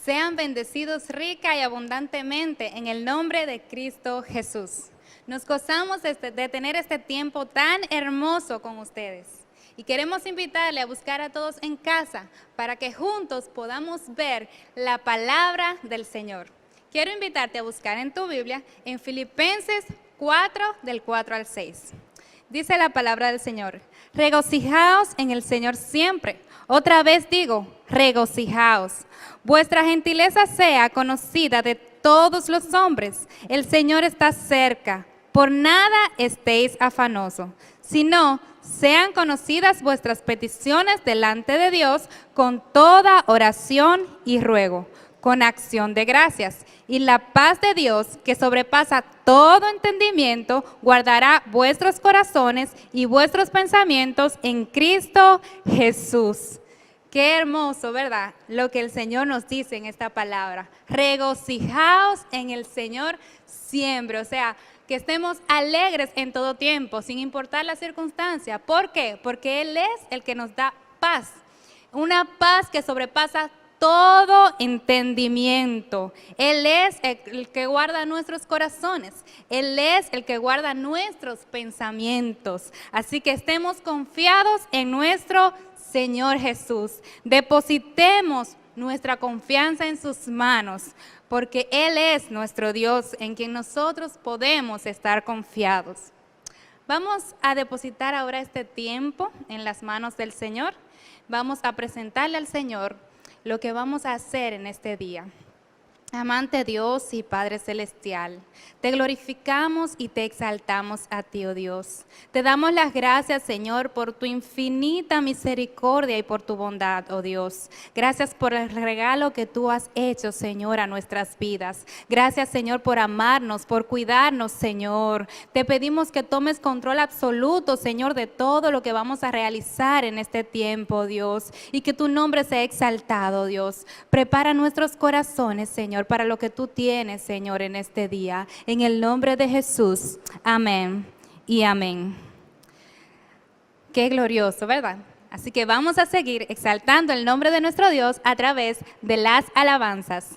Sean bendecidos rica y abundantemente en el nombre de Cristo Jesús. Nos gozamos de tener este tiempo tan hermoso con ustedes. Y queremos invitarle a buscar a todos en casa para que juntos podamos ver la palabra del Señor. Quiero invitarte a buscar en tu Biblia en Filipenses 4, del 4 al 6. Dice la palabra del Señor: regocijaos en el Señor siempre. Otra vez digo, regocijaos. Vuestra gentileza sea conocida de todos los hombres. El Señor está cerca. Por nada estéis afanosos, sino sean conocidas vuestras peticiones delante de Dios con toda oración y ruego, con acción de gracias. Y la paz de Dios, que sobrepasa todo entendimiento, guardará vuestros corazones y vuestros pensamientos en Cristo Jesús. Qué hermoso, ¿verdad? Lo que el Señor nos dice en esta palabra. Regocijaos en el Señor siempre. O sea, que estemos alegres en todo tiempo, sin importar la circunstancia. ¿Por qué? Porque Él es el que nos da paz. Una paz que sobrepasa todo entendimiento. Él es el que guarda nuestros corazones. Él es el que guarda nuestros pensamientos. Así que estemos confiados en nuestro Señor Jesús. Depositemos nuestra confianza en sus manos, porque Él es nuestro Dios en quien nosotros podemos estar confiados. Vamos a depositar ahora este tiempo en las manos del Señor. Vamos a presentarle al Señor lo que vamos a hacer en este día. Amante Dios y Padre Celestial, te glorificamos y te exaltamos a ti, oh Dios. Te damos las gracias, Señor, por tu infinita misericordia y por tu bondad, oh Dios. Gracias por el regalo que tú has hecho, Señor, a nuestras vidas. Gracias, Señor, por amarnos, por cuidarnos, Señor. Te pedimos que tomes control absoluto, Señor, de todo lo que vamos a realizar en este tiempo, Dios. Y que tu nombre sea exaltado, Dios. Prepara nuestros corazones, Señor, para lo que tú tienes, Señor, en este día. En el nombre de Jesús. Amén y amén. Qué glorioso, ¿verdad? Así que vamos a seguir exaltando el nombre de nuestro Dios a través de las alabanzas.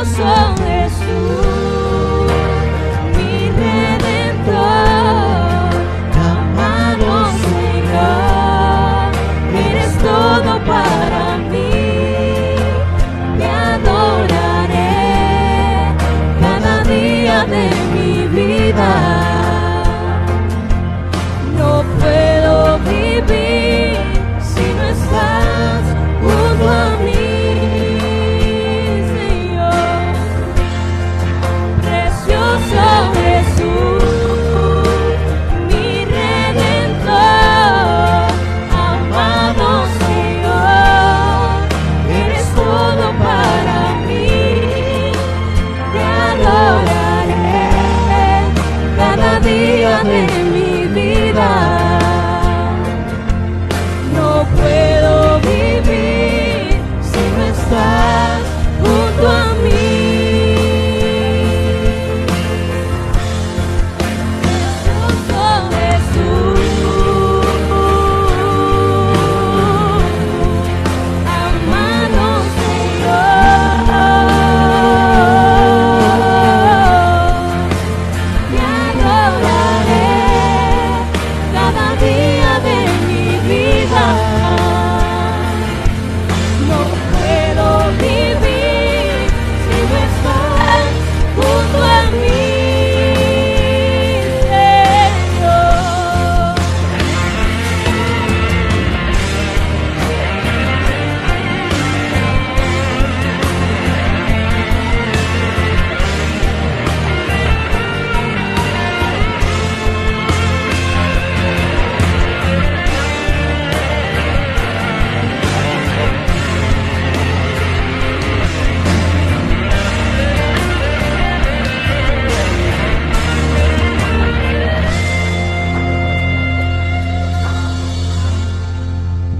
Precioso Jesús, mi Redentor, amado Señor, eres todo para mí. Te adoraré cada día de mi vida. No puedo vivir si no estás junto a mí. De mi vida, no puedo vivir si no estás junto a mí. Precioso Jesús, amado Señor, te adoraré cada día de mi vida. No puedo vivir si no estás junto a mí, Señor.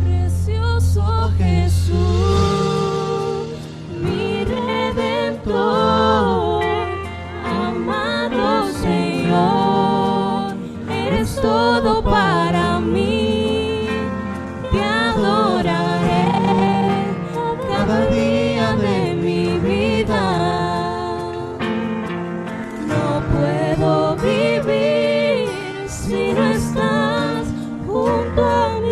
Precioso Jesús, mi Redentor, amado Señor, eres todo para mí. Te adoraré cada día de mi vida. No puedo vivir si no estás junto a mí.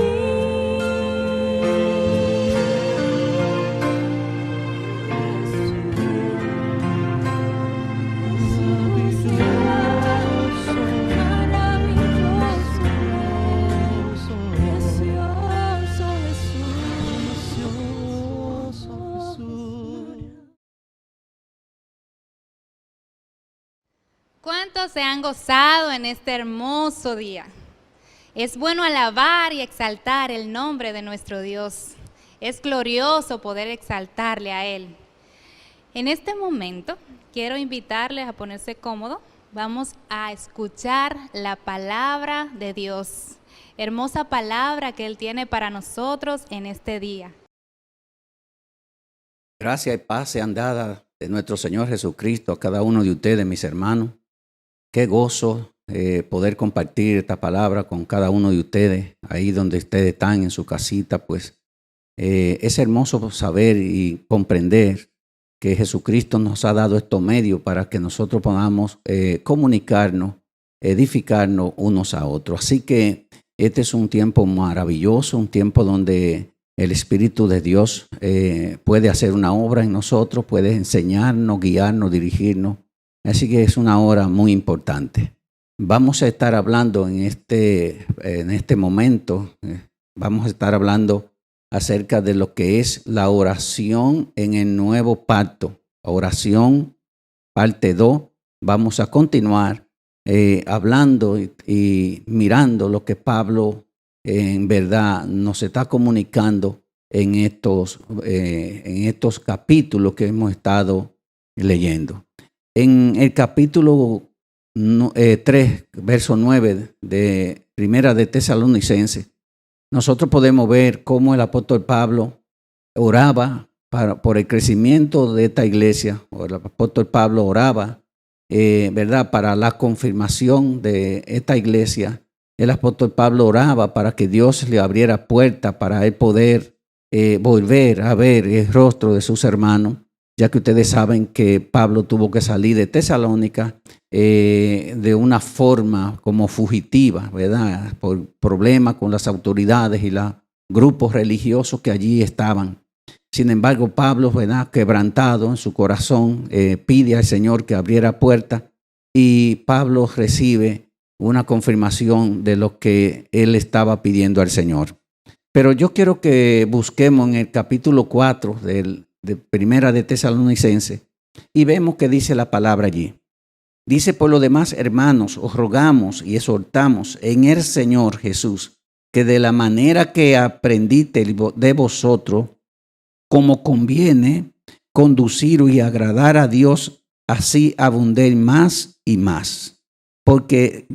¿Cuántos se han gozado en este hermoso día? Es bueno alabar y exaltar el nombre de nuestro Dios. Es glorioso poder exaltarle a Él. En este momento quiero invitarles a ponerse cómodos. Vamos a escuchar la palabra de Dios. Hermosa palabra que Él tiene para nosotros en este día. Gracia y paz sean dadas de nuestro Señor Jesucristo a cada uno de ustedes, mis hermanos. Qué gozo poder compartir esta palabra con cada uno de ustedes, ahí donde ustedes están en su casita, pues es hermoso saber y comprender que Jesucristo nos ha dado estos medios para que nosotros podamos comunicarnos, edificarnos unos a otros. Así que este es un tiempo maravilloso, un tiempo donde el Espíritu de Dios puede hacer una obra en nosotros, puede enseñarnos, guiarnos, dirigirnos. Así que es una hora muy importante. Vamos a estar hablando en este momento, vamos a estar hablando acerca de lo que es la oración en el nuevo pacto. Oración, parte 2. Vamos a continuar hablando y mirando lo que Pablo en verdad nos está comunicando en estos capítulos que hemos estado leyendo. En el capítulo 3, verso 9 de Primera de Tesalonicenses, nosotros podemos ver cómo el apóstol Pablo oraba por el crecimiento de esta iglesia. El apóstol Pablo oraba, ¿verdad?, para la confirmación de esta iglesia. El apóstol Pablo oraba para que Dios le abriera puertas para él poder volver a ver el rostro de sus hermanos, ya que ustedes saben que Pablo tuvo que salir de Tesalónica de una forma como fugitiva, ¿verdad? Por problemas con las autoridades y los grupos religiosos que allí estaban. Sin embargo, Pablo, ¿verdad?, quebrantado en su corazón, pide al Señor que abriera puertas, y Pablo recibe una confirmación de lo que él estaba pidiendo al Señor. Pero yo quiero que busquemos en el capítulo 4 de Primera de Tesalonicenses y vemos que dice la palabra allí. Dice: por lo demás, hermanos, os rogamos y exhortamos en el Señor Jesús, que de la manera que aprendiste de vosotros, como conviene conducir y agradar a Dios, así abundéis más y más. Porque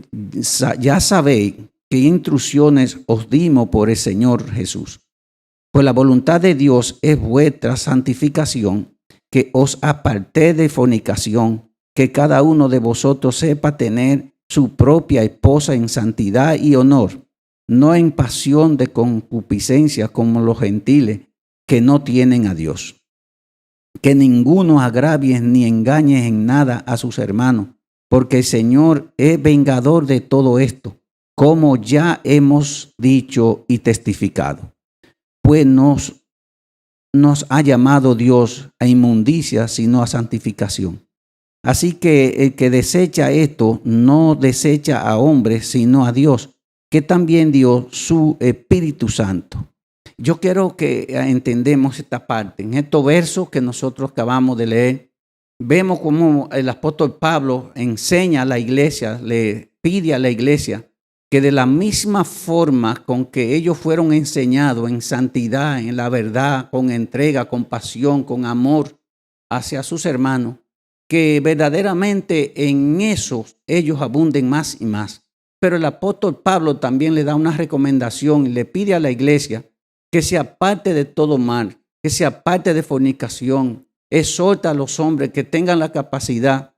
ya sabéis qué instrucciones os dimos por el Señor Jesús. Pues la voluntad de Dios es vuestra santificación, que os apartéis de fornicación, que cada uno de vosotros sepa tener su propia esposa en santidad y honor, no en pasión de concupiscencia como los gentiles que no tienen a Dios. Que ninguno agravie ni engañe en nada a sus hermanos, porque el Señor es vengador de todo esto, como ya hemos dicho y testificado. Pues nos ha llamado Dios a inmundicia, sino a santificación. Así que el que desecha esto no desecha a hombres, sino a Dios, que también dio su Espíritu Santo. Yo quiero que entendamos esta parte. En estos versos que nosotros acabamos de leer, vemos cómo el apóstol Pablo enseña a la iglesia, le pide a la iglesia que de la misma forma con que ellos fueron enseñados en santidad, en la verdad, con entrega, con pasión, con amor hacia sus hermanos, que verdaderamente en eso ellos abunden más y más. Pero el apóstol Pablo también le da una recomendación y le pide a la iglesia que se aparte de todo mal, que se aparte de fornicación. Exhorta a los hombres que tengan la capacidad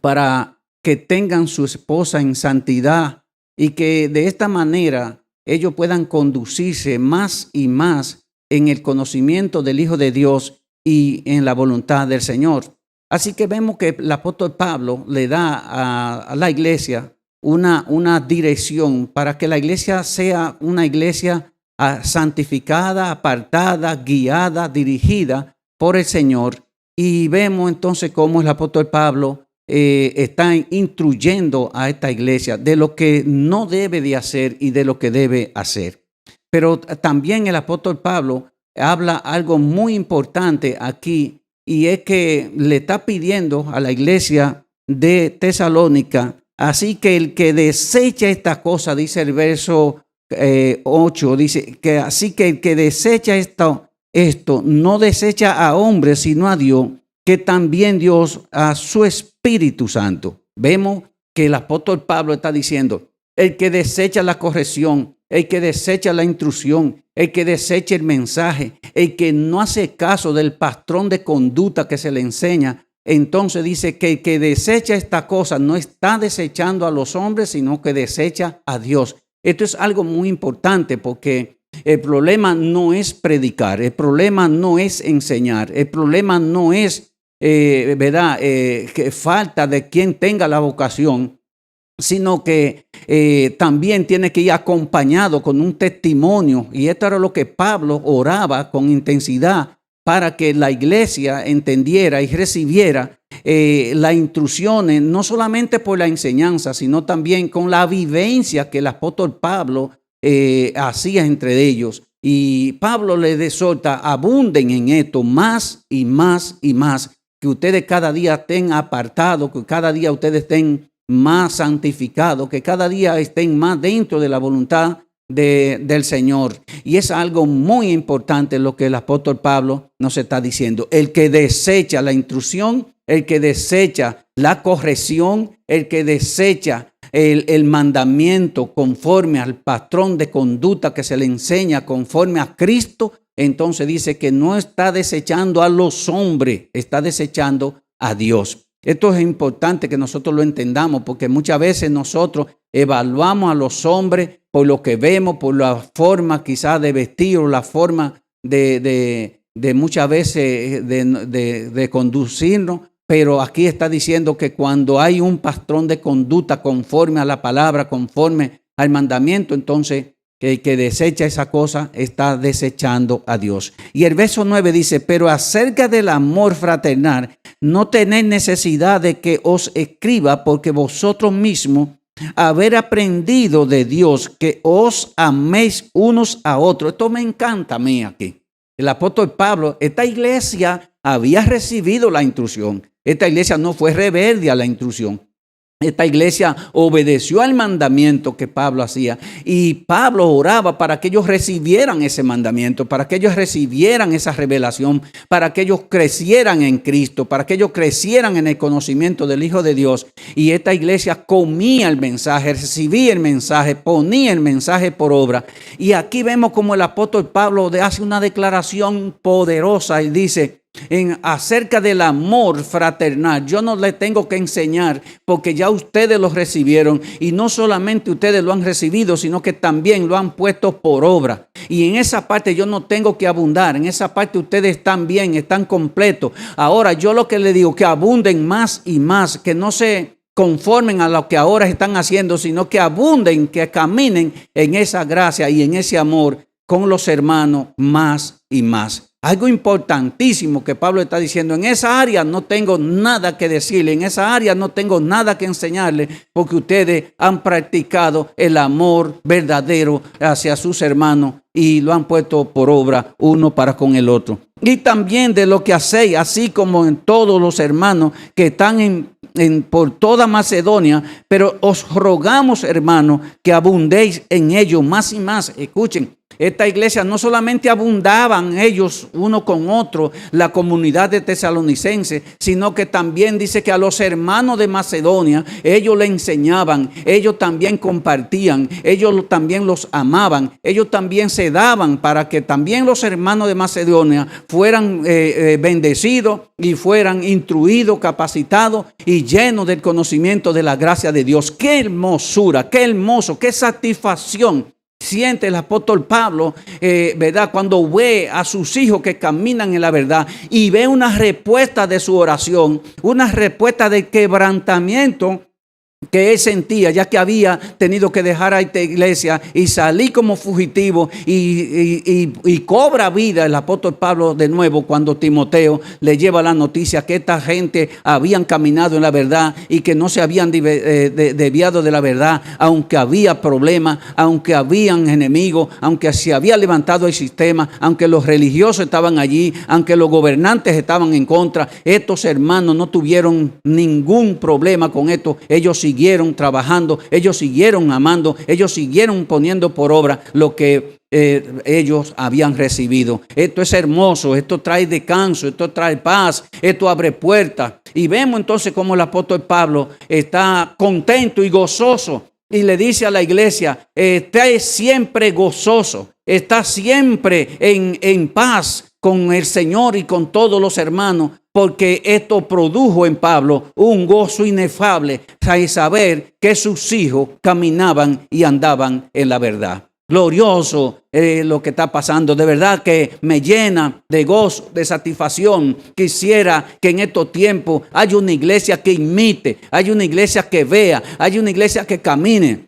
para que tengan su esposa en santidad y que de esta manera ellos puedan conducirse más y más en el conocimiento del Hijo de Dios y en la voluntad del Señor. Así que vemos que el apóstol Pablo le da a la iglesia una dirección para que la iglesia sea una iglesia santificada, apartada, guiada, dirigida por el Señor. Y vemos entonces cómo el apóstol Pablo está instruyendo a esta iglesia de lo que no debe de hacer y de lo que debe hacer. Pero también el apóstol Pablo habla algo muy importante aquí, y es que le está pidiendo a la iglesia de Tesalónica: así que el que desecha esta cosa, dice el verso 8, dice que así que el que desecha esto no desecha a hombres, sino a Dios, que también Dios a su Espíritu Santo. Vemos que el apóstol Pablo está diciendo: el que desecha la corrección, el que desecha la instrucción, el que desecha el mensaje, el que no hace caso del patrón de conducta que se le enseña, entonces dice que el que desecha esta cosa no está desechando a los hombres, sino que desecha a Dios. Esto es algo muy importante, porque el problema no es predicar, el problema no es enseñar, el problema no es que falta de quien tenga la vocación, sino que también tiene que ir acompañado con un testimonio. Y esto era lo que Pablo oraba con intensidad, para que la iglesia entendiera y recibiera las instrucciones, no solamente por la enseñanza, sino también con la vivencia que el apóstol Pablo hacía entre ellos. Y Pablo les exhorta: abunden en esto más y más y más, que ustedes cada día estén apartados, que cada día ustedes estén más santificados, que cada día estén más dentro de la voluntad del Señor. Y es algo muy importante lo que el apóstol Pablo nos está diciendo: el que desecha la instrucción, el que desecha la corrección, el que desecha el mandamiento conforme al patrón de conducta que se le enseña conforme a Cristo, entonces dice que no está desechando a los hombres, está desechando a Dios. Esto es importante que nosotros lo entendamos, porque muchas veces nosotros evaluamos a los hombres por lo que vemos, por la forma quizás de vestir o la forma de de muchas veces de conducirnos, pero aquí está diciendo que cuando hay un patrón de conducta conforme a la palabra, conforme al mandamiento, entonces que desecha esa cosa está desechando a Dios. Y el verso 9 dice, pero acerca del amor fraternal, no tenéis necesidad de que os escriba, porque vosotros mismos haber aprendido de Dios que os améis unos a otros. Esto me encanta a mí aquí. El apóstol Pablo, esta iglesia había recibido la instrucción. Esta iglesia no fue rebelde a la instrucción. Esta iglesia obedeció al mandamiento que Pablo hacía, y Pablo oraba para que ellos recibieran ese mandamiento, para que ellos recibieran esa revelación, para que ellos crecieran en Cristo, para que ellos crecieran en el conocimiento del Hijo de Dios. Y esta iglesia comía el mensaje, recibía el mensaje, ponía el mensaje por obra. Y aquí vemos como el apóstol Pablo hace una declaración poderosa y dice, acerca del amor fraternal, yo no le tengo que enseñar porque ya ustedes lo recibieron, y no solamente ustedes lo han recibido, sino que también lo han puesto por obra. Y en esa parte yo no tengo que abundar, en esa parte ustedes están bien, están completos. Ahora yo lo que le digo, que abunden más y más, que no se conformen a lo que ahora están haciendo, sino que abunden, que caminen en esa gracia y en ese amor con los hermanos más y más. Algo importantísimo que Pablo está diciendo, en esa área no tengo nada que decirle, en esa área no tengo nada que enseñarle, porque ustedes han practicado el amor verdadero hacia sus hermanos y lo han puesto por obra uno para con el otro. Y también de lo que hacéis, así como en todos los hermanos que están por toda Macedonia, pero os rogamos, hermanos, que abundéis en ello más y más. Escuchen. Esta iglesia no solamente abundaban ellos uno con otro, la comunidad de tesalonicenses, sino que también dice que a los hermanos de Macedonia ellos le enseñaban, ellos también compartían, ellos también los amaban, ellos también se daban para que también los hermanos de Macedonia fueran bendecidos y fueran instruidos, capacitados y llenos del conocimiento de la gracia de Dios. ¡Qué hermosura, qué hermoso, qué satisfacción siente el apóstol Pablo, ¿verdad? Cuando ve a sus hijos que caminan en la verdad y ve una respuesta de su oración, una respuesta de quebrantamiento que él sentía, ya que había tenido que dejar a esta iglesia y salir como fugitivo, y cobra vida el apóstol Pablo de nuevo cuando Timoteo le lleva la noticia que esta gente habían caminado en la verdad y que no se habían desviado de la verdad, aunque había problemas, aunque habían enemigos, aunque se había levantado el sistema, aunque los religiosos estaban allí, aunque los gobernantes estaban en contra. Estos hermanos no tuvieron ningún problema con esto. Ellos siguieron trabajando, ellos siguieron amando, ellos siguieron poniendo por obra lo que ellos habían recibido. Esto es hermoso, esto trae descanso, esto trae paz, esto abre puertas. Y vemos entonces cómo el apóstol Pablo está contento y gozoso y le dice a la iglesia, esté siempre gozoso, está siempre en paz con el Señor y con todos los hermanos, porque esto produjo en Pablo un gozo inefable al saber que sus hijos caminaban y andaban en la verdad. Glorioso lo que está pasando, de verdad que me llena de gozo, de satisfacción. Quisiera que en estos tiempos haya una iglesia que imite, haya una iglesia que vea, haya una iglesia que camine.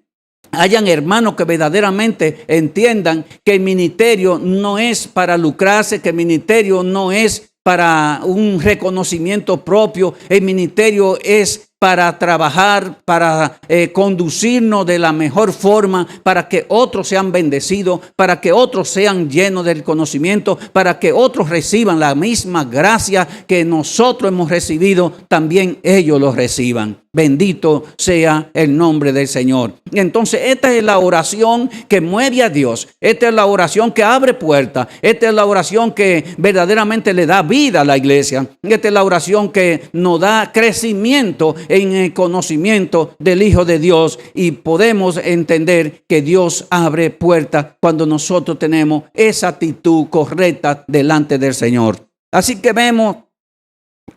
Hayan hermanos que verdaderamente entiendan que el ministerio no es para lucrarse, que el ministerio no es para un reconocimiento propio, el ministerio es para trabajar, para conducirnos de la mejor forma, para que otros sean bendecidos, para que otros sean llenos del conocimiento, para que otros reciban la misma gracia que nosotros hemos recibido, también ellos lo reciban. Bendito sea el nombre del Señor. Y entonces esta es la oración que mueve a Dios. Esta es la oración que abre puertas. Esta es la oración que verdaderamente le da vida a la iglesia. Esta es la oración que nos da crecimiento en el conocimiento del Hijo de Dios. Y podemos entender que Dios abre puertas cuando nosotros tenemos esa actitud correcta delante del Señor. Así que vemos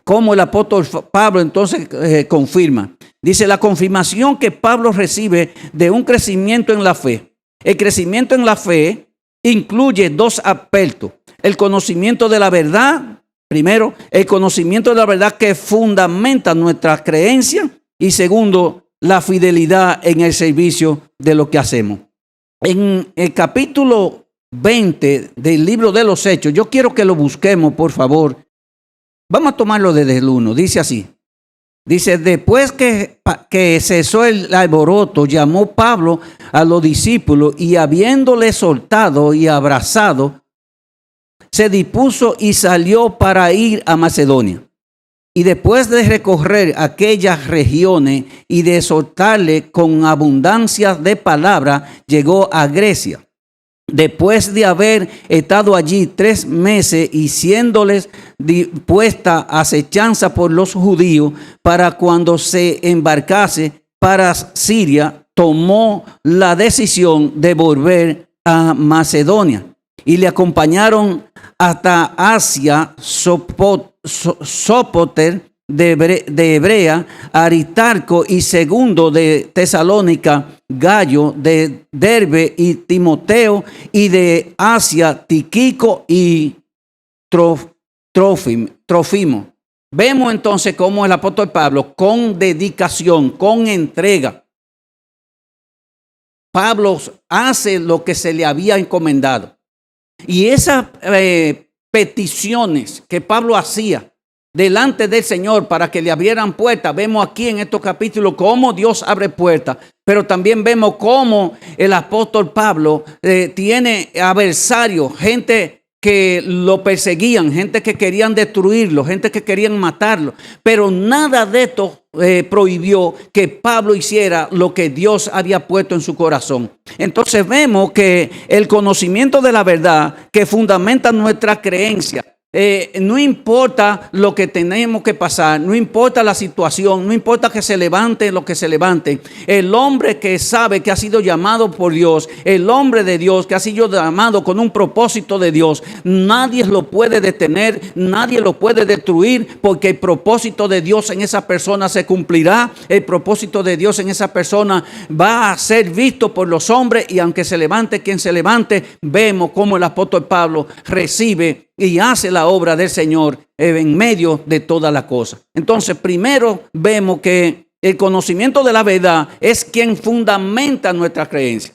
como el apóstol Pablo entonces confirma. Dice la confirmación que Pablo recibe de un crecimiento en la fe. El crecimiento en la fe incluye dos aspectos. El conocimiento de la verdad, primero, el conocimiento de la verdad que fundamenta nuestra creencia, y segundo, la fidelidad en el servicio de lo que hacemos. En el capítulo 20 del libro de los Hechos, yo quiero que lo busquemos, por favor. Vamos a tomarlo desde el 1. Dice así. Dice, después que cesó el alboroto, llamó Pablo a los discípulos y habiéndole soltado y abrazado, se dispuso y salió para ir a Macedonia. Y después de recorrer aquellas regiones y de exhortarle con abundancia de palabras, llegó a Grecia. Después de haber estado allí 3 meses y siéndoles puesta acechanza por los judíos para cuando se embarcase para Siria, tomó la decisión de volver a Macedonia. Y le acompañaron hasta Asia Sópater de Hebrea, Aristarco y Segundo de Tesalónica, Gallo de Derbe y Timoteo, y de Asia Tíquico y Trófimo. Vemos entonces cómo el apóstol Pablo, con dedicación, con entrega, Pablo hace lo que se le había encomendado. Y esas peticiones que Pablo hacía delante del Señor para que le abrieran puertas, vemos aquí en estos capítulos cómo Dios abre puertas, pero también vemos cómo el apóstol Pablo tiene adversarios, gente que lo perseguían, gente que querían destruirlo, gente que querían matarlo, pero nada de esto prohibió que Pablo hiciera lo que Dios había puesto en su corazón. Entonces vemos que el conocimiento de la verdad que fundamenta nuestra creencia, no importa lo que tenemos que pasar, no importa la situación, no importa que se levante lo que se levante, el hombre que sabe que ha sido llamado por Dios, el hombre de Dios que ha sido llamado con un propósito de Dios, nadie lo puede detener, nadie lo puede destruir, porque el propósito de Dios en esa persona se cumplirá, el propósito de Dios en esa persona va a ser visto por los hombres, y aunque se levante quien se levante, vemos cómo el apóstol Pablo recibe y hace la obra del Señor en medio de toda la cosa. Entonces, primero vemos que el conocimiento de la verdad es quien fundamenta nuestra creencia,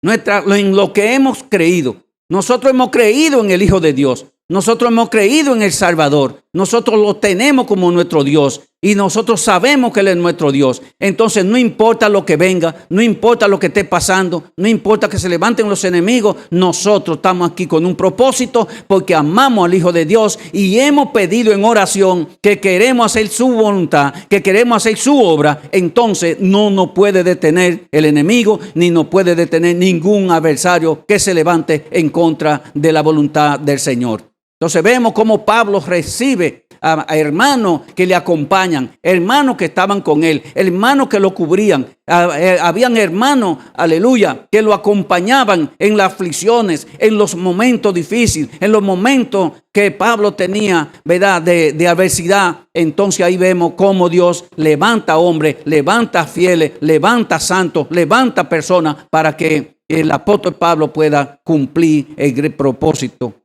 en lo que hemos creído. Nosotros hemos creído en el Hijo de Dios, nosotros hemos creído en el Salvador, nosotros lo tenemos como nuestro Dios y nosotros sabemos que Él es nuestro Dios. Entonces no importa lo que venga, no importa lo que esté pasando, no importa que se levanten los enemigos, nosotros estamos aquí con un propósito porque amamos al Hijo de Dios y hemos pedido en oración que queremos hacer su voluntad, que queremos hacer su obra. Entonces no nos puede detener el enemigo, ni nos puede detener ningún adversario que se levante en contra de la voluntad del Señor. Entonces vemos cómo Pablo recibe a hermanos que le acompañan, hermanos que estaban con él, hermanos que lo cubrían. Habían hermanos, aleluya, que lo acompañaban en las aflicciones, en los momentos difíciles, en los momentos que Pablo tenía, ¿verdad?, de adversidad. Entonces ahí vemos cómo Dios levanta hombres, levanta fieles, levanta santos, levanta personas para que el apóstol Pablo pueda cumplir el propósito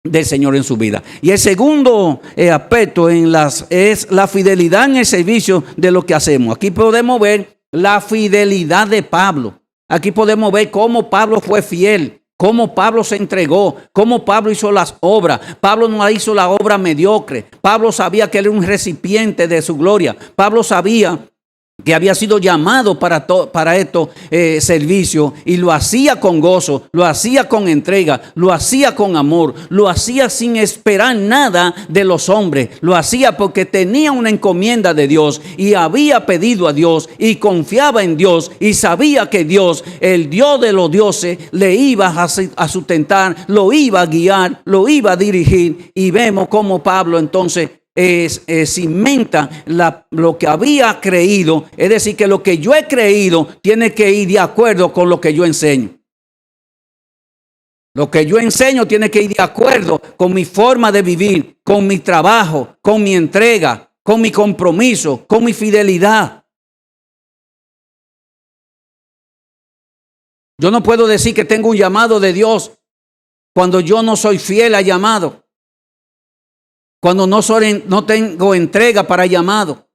del Señor en su vida. Y el segundo aspecto es la fidelidad en el servicio de lo que hacemos. Aquí podemos ver la fidelidad de Pablo. Aquí podemos ver cómo Pablo fue fiel, cómo Pablo se entregó, cómo Pablo hizo las obras. Pablo no hizo la obra mediocre. Pablo sabía que él era un recipiente de su gloria. Pablo sabía que había sido llamado para estos servicios, y lo hacía con gozo, lo hacía con entrega, lo hacía con amor, lo hacía sin esperar nada de los hombres, lo hacía porque tenía una encomienda de Dios y había pedido a Dios y confiaba en Dios y sabía que Dios, el Dios de los dioses, le iba a sustentar, lo iba a guiar, lo iba a dirigir. Y vemos cómo Pablo entonces cimenta lo que había creído, es decir, que lo que yo he creído tiene que ir de acuerdo con lo que yo enseño. Lo que yo enseño tiene que ir de acuerdo con mi forma de vivir, con mi trabajo, con mi entrega, con mi compromiso, con mi fidelidad. Yo no puedo decir que tengo un llamado de Dios cuando yo no soy fiel al llamado. Cuando no tengo entrega para el llamado.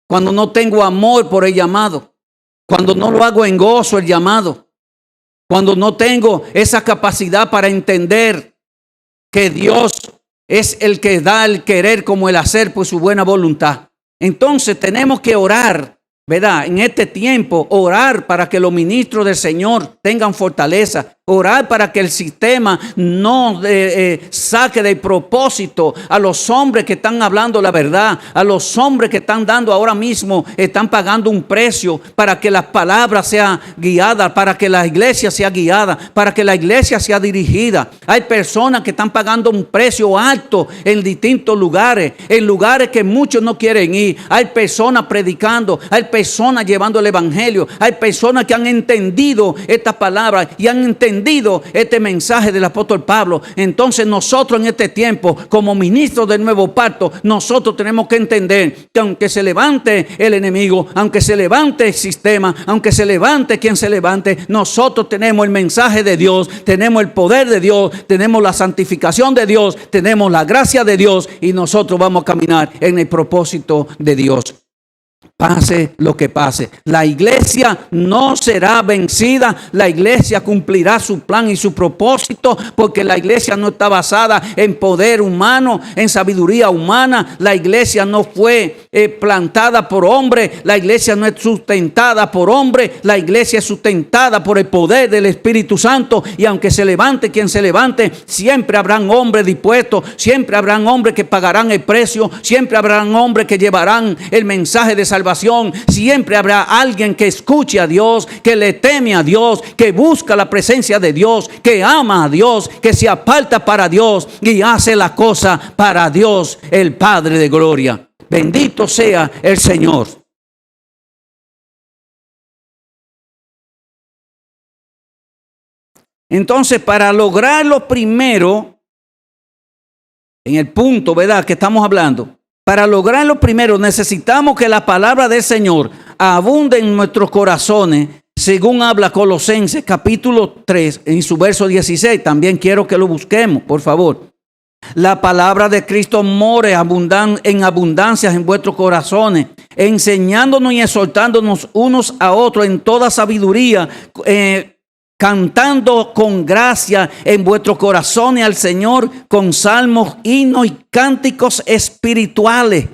Cuando no tengo amor por el llamado. Cuando no lo hago en gozo el llamado. Cuando no tengo esa capacidad para entender que Dios es el que da el querer como el hacer por su buena voluntad. Entonces tenemos que orar, ¿verdad? En este tiempo, orar para que los ministros del Señor tengan fortaleza. Orar para que el sistema no saque de propósito a los hombres que están hablando la verdad, a los hombres que están dando ahora mismo, están pagando un precio para que las palabras sean guiadas, para que la iglesia sea guiada, para que la iglesia sea dirigida. Hay personas que están pagando un precio alto en distintos lugares, en lugares que muchos no quieren ir. Hay personas predicando, hay personas llevando el evangelio, hay personas que han entendido estas palabras y han entendido este mensaje del apóstol Pablo. Entonces nosotros en este tiempo, como ministros del nuevo pacto, nosotros tenemos que entender que aunque se levante el enemigo, aunque se levante el sistema, aunque se levante quien se levante, nosotros tenemos el mensaje de Dios, tenemos el poder de Dios, tenemos la santificación de Dios, tenemos la gracia de Dios y nosotros vamos a caminar en el propósito de Dios. Pase lo que pase, la iglesia no será vencida. La iglesia cumplirá su plan y su propósito, porque la iglesia no está basada en poder humano, en sabiduría humana. La iglesia no fue plantada por hombre. La iglesia no es sustentada por hombre. La iglesia es sustentada por el poder del Espíritu Santo. Y aunque se levante quien se levante, siempre habrán hombres dispuestos, siempre habrán hombres que pagarán el precio, siempre habrán hombres que llevarán el mensaje de salvación. Siempre habrá alguien que escuche a Dios, que le teme a Dios, que busca la presencia de Dios, que ama a Dios, que se aparta para Dios y hace la cosa para Dios, el Padre de gloria. Bendito sea el Señor. Entonces, para lograr lo primero, en el punto, ¿verdad?, que estamos hablando, para lograr lo primero necesitamos que la palabra del Señor abunde en nuestros corazones, según habla Colosenses capítulo 3 en su verso 16. También quiero que lo busquemos, por favor. La palabra de Cristo more en abundancias en vuestros corazones, enseñándonos y exhortándonos unos a otros en toda sabiduría, cantando con gracia en vuestros corazones al Señor con salmos, himnos y cánticos espirituales.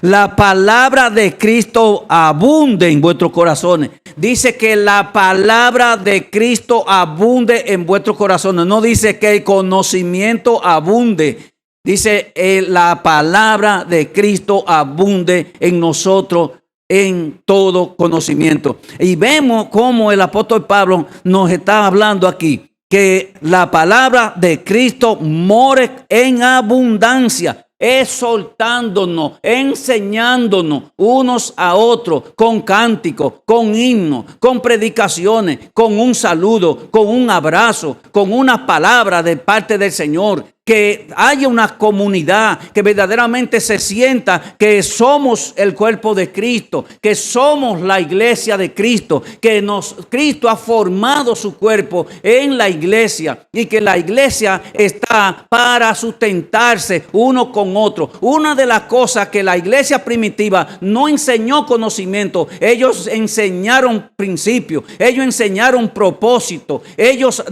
La palabra de Cristo abunde en vuestros corazones. Dice que la palabra de Cristo abunde en vuestros corazones. No dice que el conocimiento abunde. Dice la palabra de Cristo abunde en nosotros en todo conocimiento. Y vemos cómo el apóstol Pablo nos está hablando aquí, que la palabra de Cristo more en abundancia, exhortándonos, enseñándonos unos a otros con cánticos, con himnos, con predicaciones, con un saludo, con un abrazo, con una palabra de parte del Señor. Que haya una comunidad que verdaderamente se sienta que somos el cuerpo de Cristo, que somos la iglesia de Cristo, que Cristo ha formado su cuerpo en la iglesia y que la iglesia está para sustentarse uno con otro. Una de las cosas que la iglesia primitiva no enseñó conocimiento, ellos enseñaron principios, ellos enseñaron propósito, ellos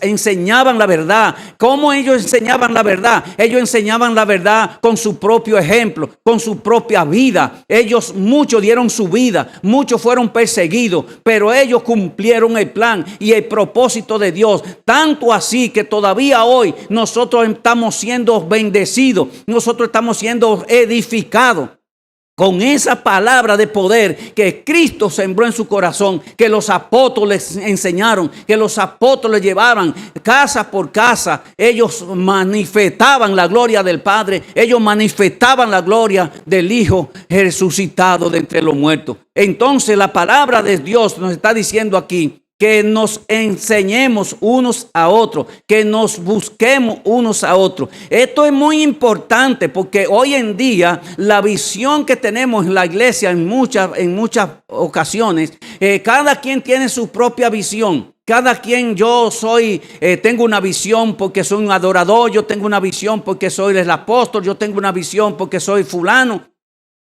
enseñaban la verdad. ¿Cómo ellos enseñaban la verdad? Ellos enseñaban la verdad con su propio ejemplo, con su propia vida. Muchos dieron su vida, muchos fueron perseguidos, pero ellos cumplieron el plan y el propósito de Dios. Tanto así que todavía hoy nosotros estamos siendo bendecidos, nosotros estamos siendo edificados con esa palabra de poder que Cristo sembró en su corazón, que los apóstoles enseñaron, que los apóstoles llevaban casa por casa. Ellos manifestaban la gloria del Padre, ellos manifestaban la gloria del Hijo resucitado de entre los muertos. Entonces la palabra de Dios nos está diciendo aquí que nos enseñemos unos a otros, que nos busquemos unos a otros. Esto es muy importante porque hoy en día la visión que tenemos en la iglesia en muchas ocasiones, cada quien tiene su propia visión. Cada quien, tengo una visión porque soy un adorador, yo tengo una visión porque soy el apóstol, yo tengo una visión porque soy fulano.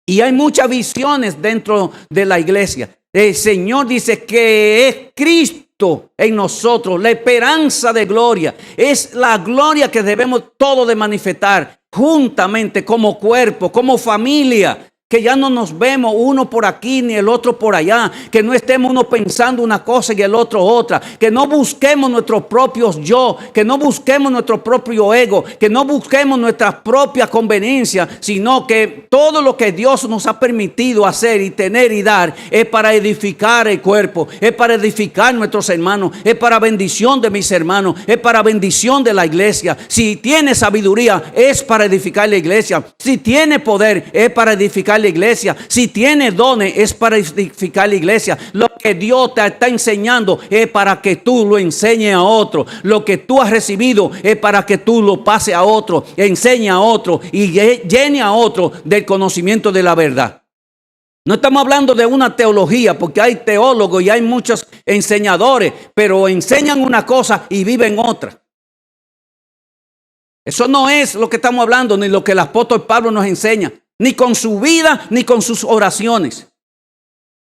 Y hay muchas visiones dentro de la iglesia. El Señor dice que es Cristo en nosotros, la esperanza de gloria. Es la gloria que debemos todos de manifestar juntamente como cuerpo, como familia. Que ya no nos vemos uno por aquí ni el otro por allá. Que no estemos uno pensando una cosa y el otro otra. Que no busquemos nuestros propios yo. Que no busquemos nuestro propio ego. Que no busquemos nuestra propia conveniencia. Sino que todo lo que Dios nos ha permitido hacer y tener y dar es para edificar el cuerpo. Es para edificar nuestros hermanos. Es para bendición de mis hermanos. Es para bendición de la iglesia. Si tiene sabiduría es para edificar la iglesia. Si tiene poder es para edificar la iglesia. Si tiene dones es para edificar la iglesia. Lo que Dios te está enseñando es para que tú lo enseñes a otro. Lo que tú has recibido es para que tú lo pases a otro, enseñe a otro y llene a otro del conocimiento de la verdad. No estamos hablando de una teología, porque hay teólogos y hay muchos enseñadores, pero enseñan una cosa y viven otra. Eso no es lo que estamos hablando, ni lo que el apóstol Pablo nos enseña. Ni con su vida, ni con sus oraciones.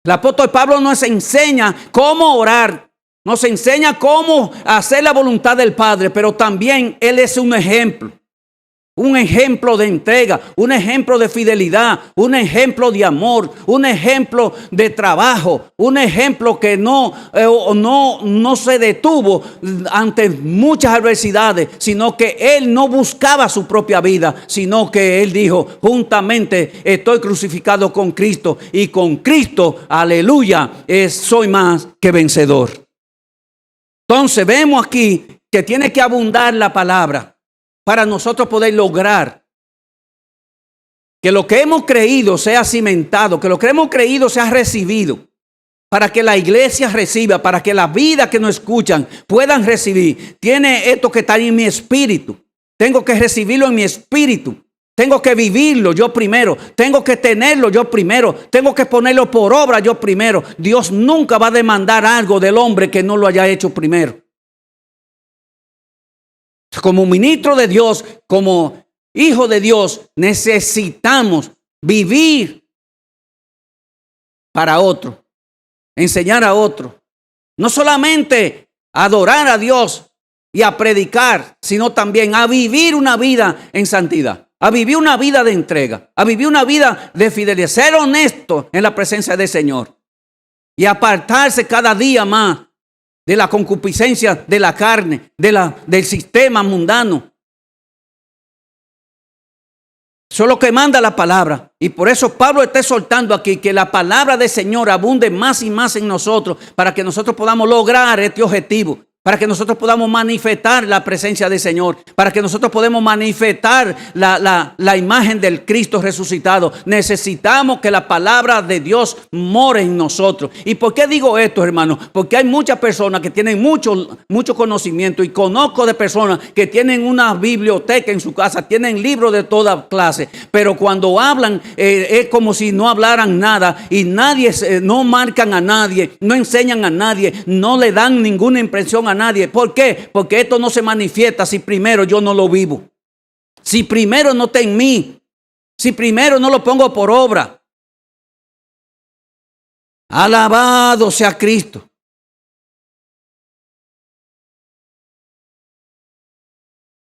El apóstol Pablo nos enseña cómo orar. Nos enseña cómo hacer la voluntad del Padre. Pero también Él es un ejemplo. Un ejemplo de entrega, un ejemplo de fidelidad, un ejemplo de amor, un ejemplo de trabajo, un ejemplo que no se detuvo ante muchas adversidades, sino que él no buscaba su propia vida, sino que él dijo, juntamente estoy crucificado con Cristo y con Cristo, aleluya, soy más que vencedor. Entonces vemos aquí que tiene que abundar la palabra para nosotros poder lograr que lo que hemos creído sea cimentado, que lo que hemos creído sea recibido, para que la iglesia reciba, para que la vida que nos escuchan puedan recibir. Tiene esto que está en mi espíritu. Tengo que recibirlo en mi espíritu. Tengo que vivirlo yo primero. Tengo que tenerlo yo primero. Tengo que ponerlo por obra yo primero. Dios nunca va a demandar algo del hombre que no lo haya hecho primero. Como ministro de Dios, como hijo de Dios, necesitamos vivir para otro, enseñar a otro. No solamente adorar a Dios y a predicar, sino también a vivir una vida en santidad, a vivir una vida de entrega, a vivir una vida de fidelidad, ser honesto en la presencia del Señor y apartarse cada día más de la concupiscencia de la carne, del sistema mundano. Eso es lo que manda la palabra. Y por eso Pablo está exhortando aquí que la palabra del Señor abunde más y más en nosotros para que nosotros podamos lograr este objetivo. Para que nosotros podamos manifestar la presencia del Señor. Para que nosotros podamos manifestar la imagen del Cristo resucitado. Necesitamos que la palabra de Dios more en nosotros. ¿Y por qué digo esto, hermano? Porque hay muchas personas que tienen mucho conocimiento. Y conozco de personas que tienen una biblioteca en su casa. Tienen libros de toda clase. Pero cuando hablan es como si no hablaran nada. Y no marcan a nadie. No enseñan a nadie. No le dan ninguna impresión a nadie. ¿Por qué? Porque esto no se manifiesta si primero yo no lo vivo. Si primero no está en mí. Si primero no lo pongo por obra. Alabado sea Cristo.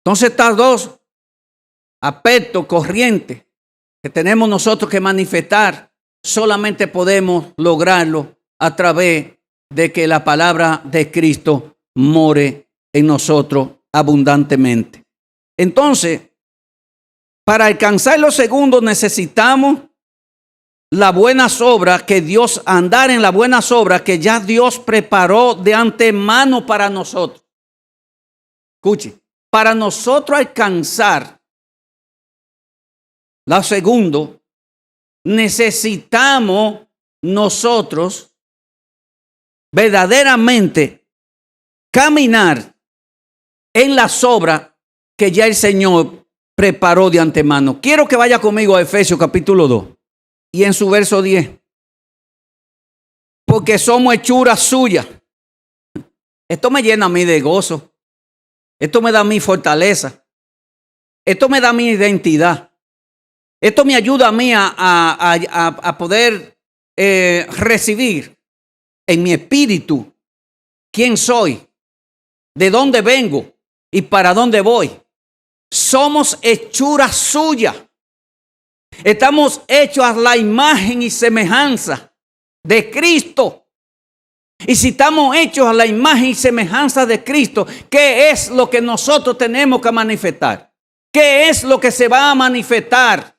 Entonces estas dos aspectos, corrientes que tenemos nosotros que manifestar, solamente podemos lograrlo a través de que la palabra de Cristo more en nosotros abundantemente. Entonces, para alcanzar lo segundo necesitamos las buenas obras que Dios, andar en las buenas obras que ya Dios preparó de antemano para nosotros. Escuche, para nosotros alcanzar lo segundo, necesitamos nosotros verdaderamente caminar en las obras que ya el Señor preparó de antemano. Quiero que vaya conmigo a Efesios capítulo 2 y en su verso 10. Porque somos hechuras suyas. Esto me llena a mí de gozo. Esto me da mi fortaleza. Esto me da mi identidad. Esto me ayuda a mí a poder recibir en mi espíritu quién soy, de dónde vengo y para dónde voy. Somos hechuras suyas. Estamos hechos a la imagen y semejanza de Cristo. Y si estamos hechos a la imagen y semejanza de Cristo, ¿qué es lo que nosotros tenemos que manifestar? ¿Qué es lo que se va a manifestar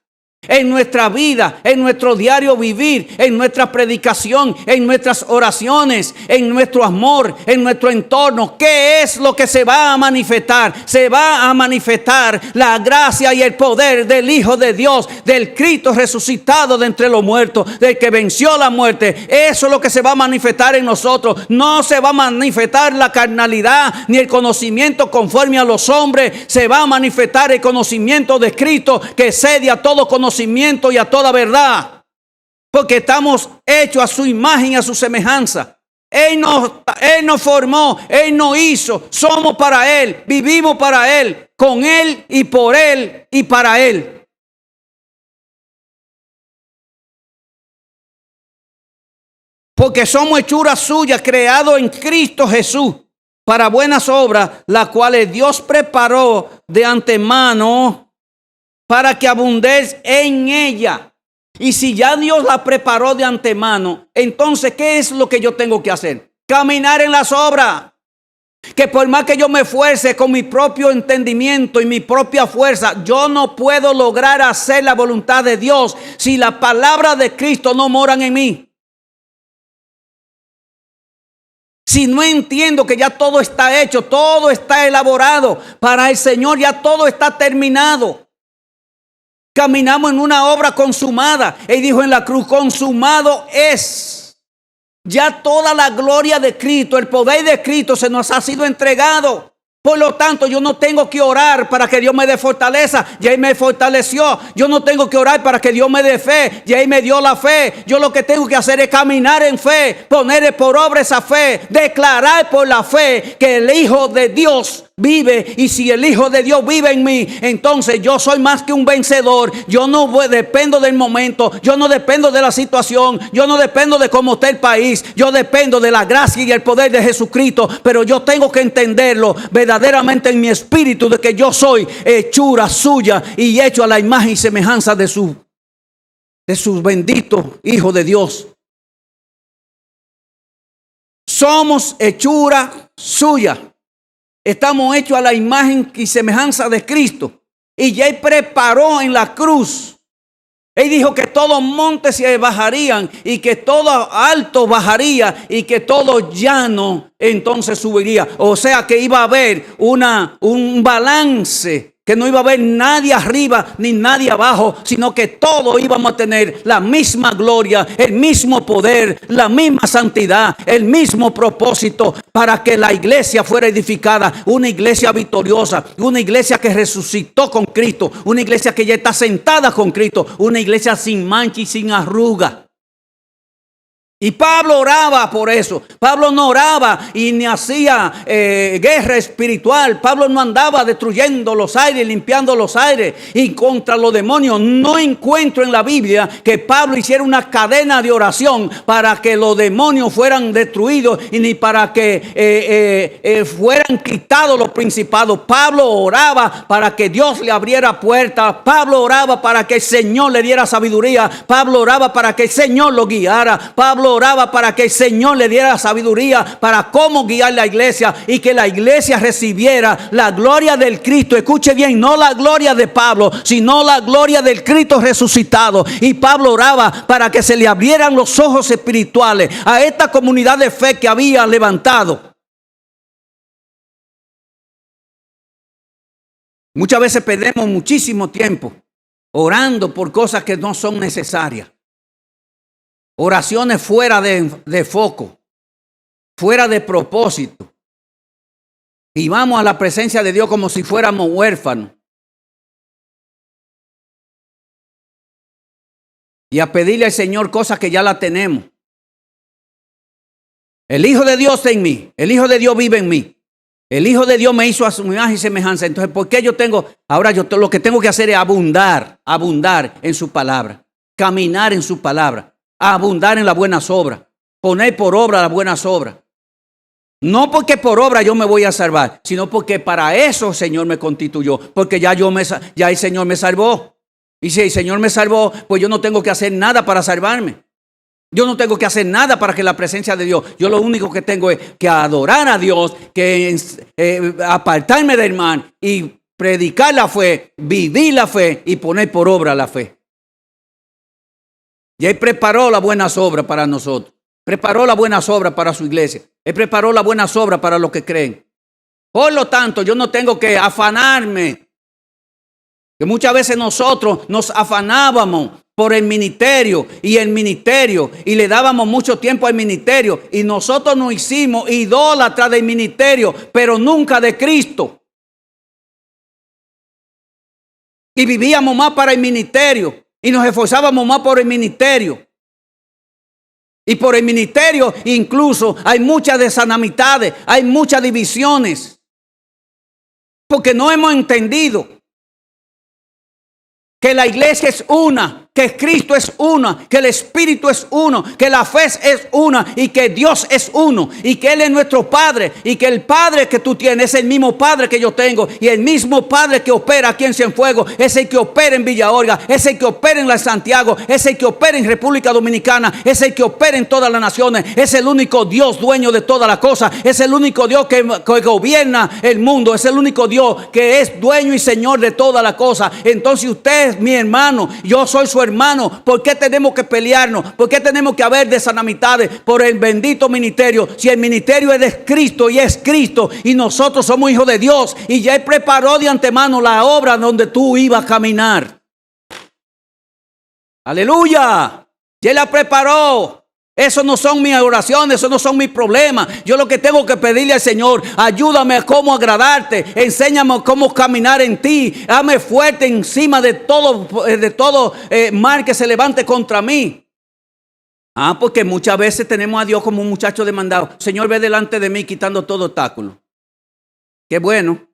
en nuestra vida, en nuestro diario vivir, en nuestra predicación, en nuestras oraciones, en nuestro amor, en nuestro entorno? ¿Qué es lo que se va a manifestar? Se va a manifestar la gracia y el poder del Hijo de Dios, del Cristo resucitado de entre los muertos, del que venció la muerte. Eso es lo que se va a manifestar en nosotros. No se va a manifestar la carnalidad ni el conocimiento conforme a los hombres. Se va a manifestar el conocimiento de Cristo, que excede a todo conocimiento y a toda verdad, porque estamos hechos a su imagen y a su semejanza. Él nos formó, Él nos hizo, somos para Él, vivimos para Él, con Él y por Él y para Él. Porque somos hechuras suyas, creados en Cristo Jesús, para buenas obras, las cuales Dios preparó de antemano para que abundéis en ella. Y si ya Dios la preparó de antemano, entonces, ¿qué es lo que yo tengo que hacer? Caminar en las obras. Que por más que yo me esfuerce con mi propio entendimiento y mi propia fuerza, yo no puedo lograr hacer la voluntad de Dios si la palabra de Cristo no moran en mí. Si no entiendo que ya todo está hecho, todo está elaborado para el Señor, ya todo está terminado. Caminamos en una obra consumada. Él dijo en la cruz, consumado es. Ya toda la gloria de Cristo, el poder de Cristo se nos ha sido entregado. Por lo tanto, yo no tengo que orar para que Dios me dé fortaleza. Ya Él me fortaleció. Yo no tengo que orar para que Dios me dé fe. Ya Él me dio la fe. Yo lo que tengo que hacer es caminar en fe, poner por obra esa fe, declarar por la fe que el Hijo de Dios vive, y si el Hijo de Dios vive en mí, entonces yo soy más que un vencedor. Yo no dependo del momento, yo no dependo de la situación, yo no dependo de cómo está el país, yo dependo de la gracia y el poder de Jesucristo. Pero yo tengo que entenderlo verdaderamente en mi espíritu, de que yo soy hechura suya y hecho a la imagen y semejanza de su bendito Hijo de Dios. Somos hechura suya. Estamos hechos a la imagen y semejanza de Cristo. Y ya Él preparó en la cruz. Él dijo que todos montes se bajarían y que todo alto bajaría y que todo llano entonces subiría. O sea que iba a haber un balance, que no iba a haber nadie arriba ni nadie abajo, sino que todos íbamos a tener la misma gloria, el mismo poder, la misma santidad, el mismo propósito, para que la iglesia fuera edificada, una iglesia victoriosa, una iglesia que resucitó con Cristo, una iglesia que ya está sentada con Cristo, una iglesia sin mancha y sin arruga. Y Pablo oraba por eso. Pablo no oraba y ni hacía guerra espiritual. Pablo no andaba destruyendo los aires, limpiando los aires y contra los demonios. No encuentro en la Biblia que Pablo hiciera una cadena de oración para que los demonios fueran destruidos y ni para que fueran quitados los principados. Pablo oraba para que Dios le abriera puertas. Pablo oraba para que el Señor le diera sabiduría. Pablo oraba para que el Señor lo guiara. Pablo oraba para que el Señor le diera sabiduría para cómo guiar la iglesia y que la iglesia recibiera la gloria del Cristo. Escuche bien, no la gloria de Pablo, sino la gloria del Cristo resucitado. Y Pablo oraba para que se le abrieran los ojos espirituales a esta comunidad de fe que había levantado. Muchas veces perdemos muchísimo tiempo orando por cosas que no son necesarias. Oraciones fuera de foco. fuera de propósito. Y vamos a la presencia de Dios como si fuéramos huérfanos. Y a pedirle al Señor cosas que ya la tenemos. El Hijo de Dios está en mí. El Hijo de Dios vive en mí. El Hijo de Dios me hizo a su imagen y semejanza. Entonces, ¿por qué yo tengo? Ahora yo lo que tengo que hacer es abundar en su palabra. Caminar en su palabra. Abundar en las buenas obras. Poner por obra las buenas obras. No porque por obra yo me voy a salvar, sino porque para eso el Señor me constituyó. Porque ya el Señor me salvó. Y si el Señor me salvó, pues yo no tengo que hacer nada para salvarme. Yo no tengo que hacer nada para que la presencia de Dios. Yo lo único que tengo es que adorar a Dios, que apartarme del mal y predicar la fe, vivir la fe y poner por obra la fe. Y Él preparó las buenas obras para nosotros. Preparó las buenas obras para su iglesia. Él preparó las buenas obras para los que creen. Por lo tanto, yo no tengo que afanarme. Que muchas veces nosotros nos afanábamos por el ministerio y le dábamos mucho tiempo al ministerio y nosotros nos hicimos idólatras del ministerio, pero nunca de Cristo. Y vivíamos más para el ministerio y nos esforzábamos más por el ministerio. Y por el ministerio incluso hay muchas desamistades, hay muchas divisiones, porque no hemos entendido que la iglesia es una, que Cristo es una, que el Espíritu es uno, que la fe es una y que Dios es uno y que Él es nuestro Padre y que el Padre que tú tienes es el mismo Padre que yo tengo y el mismo Padre que opera aquí en Cienfuegos es el que opera en Villa Olga, es el que opera en la Santiago, es el que opera en República Dominicana, es el que opera en todas las naciones, es el único Dios dueño de todas las cosas, es el único Dios que gobierna el mundo, es el único Dios que es dueño y Señor de todas las cosas. Entonces usted es mi hermano, yo soy su hermano. ¿Por qué tenemos que pelearnos? ¿Por qué tenemos que haber desamistades por el bendito ministerio? Si el ministerio es de Cristo y es Cristo y nosotros somos hijos de Dios y ya Él preparó de antemano la obra donde tú ibas a caminar. Aleluya. Ya Él la preparó. Eso no son mis oraciones, eso no son mis problemas. Yo lo que tengo que pedirle al Señor, ayúdame a cómo agradarte, enséñame cómo caminar en ti, hazme fuerte encima de todo mal que se levante contra mí. Porque muchas veces tenemos a Dios como un muchacho demandado. Señor, ve delante de mí quitando todo obstáculo. Qué bueno.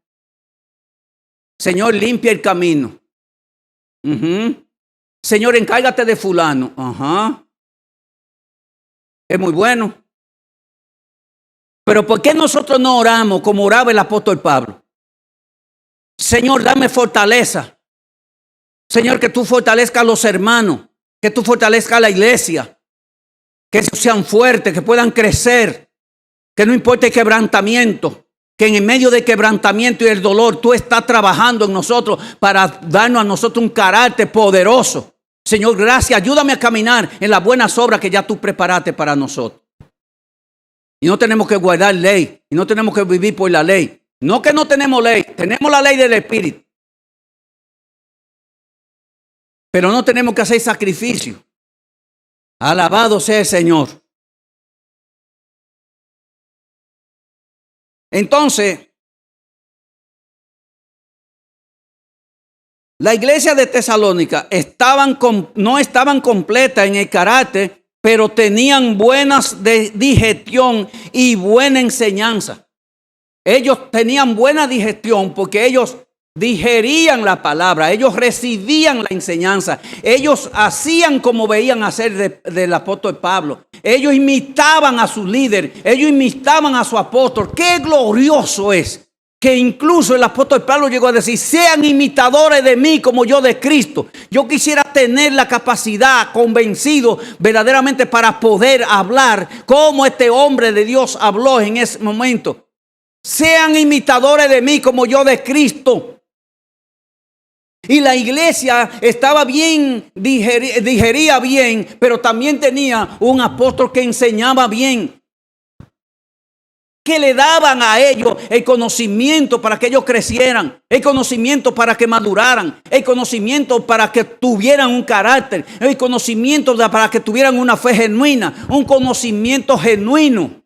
Señor, limpia el camino. Señor, encárgate de fulano. Es muy bueno. Pero ¿por qué nosotros no oramos como oraba el apóstol Pablo? Señor, dame fortaleza. Señor, que tú fortalezcas a los hermanos, que tú fortalezcas a la iglesia, que sean fuertes, que puedan crecer, que no importe el quebrantamiento, que en medio del quebrantamiento y el dolor tú estás trabajando en nosotros para darnos a nosotros un carácter poderoso. Señor, gracias, ayúdame a caminar en las buenas obras que ya tú preparaste para nosotros. Y no tenemos que guardar ley, y no tenemos que vivir por la ley. No que no tenemos ley, tenemos la ley del Espíritu. Pero no tenemos que hacer sacrificio. Alabado sea el Señor. Entonces, la iglesia de Tesalónica no estaban completas en el carácter, pero tenían buenas digestión y buena enseñanza. Ellos tenían buena digestión porque ellos digerían la palabra, ellos recibían la enseñanza, ellos hacían como veían hacer del apóstol Pablo. Ellos imitaban a su líder, ellos imitaban a su apóstol. ¡Qué glorioso es! Que incluso el apóstol Pablo llegó a decir, sean imitadores de mí como yo de Cristo. Yo quisiera tener la capacidad, convencido verdaderamente para poder hablar como este hombre de Dios habló en ese momento. Sean imitadores de mí como yo de Cristo. Y la iglesia estaba bien, digería bien, pero también tenía un apóstol que enseñaba bien, que le daban a ellos el conocimiento para que ellos crecieran, el conocimiento para que maduraran, el conocimiento para que tuvieran un carácter, el conocimiento para que tuvieran una fe genuina, un conocimiento genuino.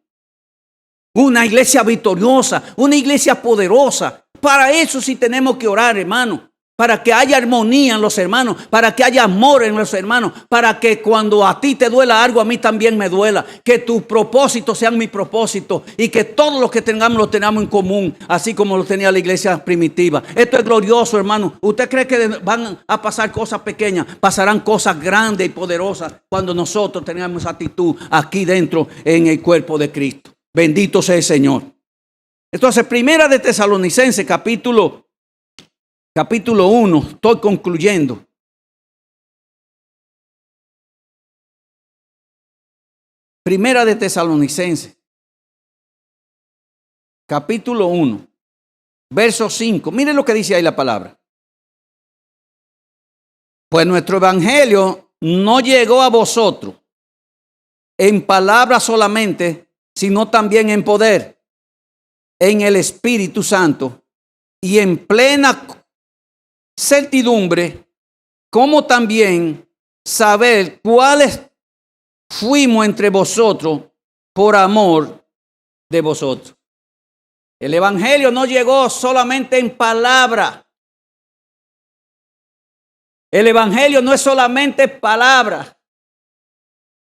una iglesia victoriosa, una iglesia poderosa. Para eso sí tenemos que orar, hermano. Para que haya armonía en los hermanos, para que haya amor en los hermanos, para que cuando a ti te duela algo, a mí también me duela. Que tus propósitos sean mis propósitos y que todos los que tengamos los tengamos en común, así como lo tenía la iglesia primitiva. Esto es glorioso, hermano. ¿Usted cree que van a pasar cosas pequeñas? Pasarán cosas grandes y poderosas cuando nosotros tengamos actitud aquí dentro en el cuerpo de Cristo. Bendito sea el Señor. Entonces, Primera de Tesalonicenses, capítulo 1, estoy concluyendo. Primera de Tesalonicenses, capítulo 1, verso 5. Mire lo que dice ahí la palabra. Pues nuestro evangelio no llegó a vosotros en palabras solamente, sino también en poder, en el Espíritu Santo y en plena certidumbre, como también saber cuáles fuimos entre vosotros por amor de vosotros. El evangelio no llegó solamente en palabra. El evangelio no es solamente palabra.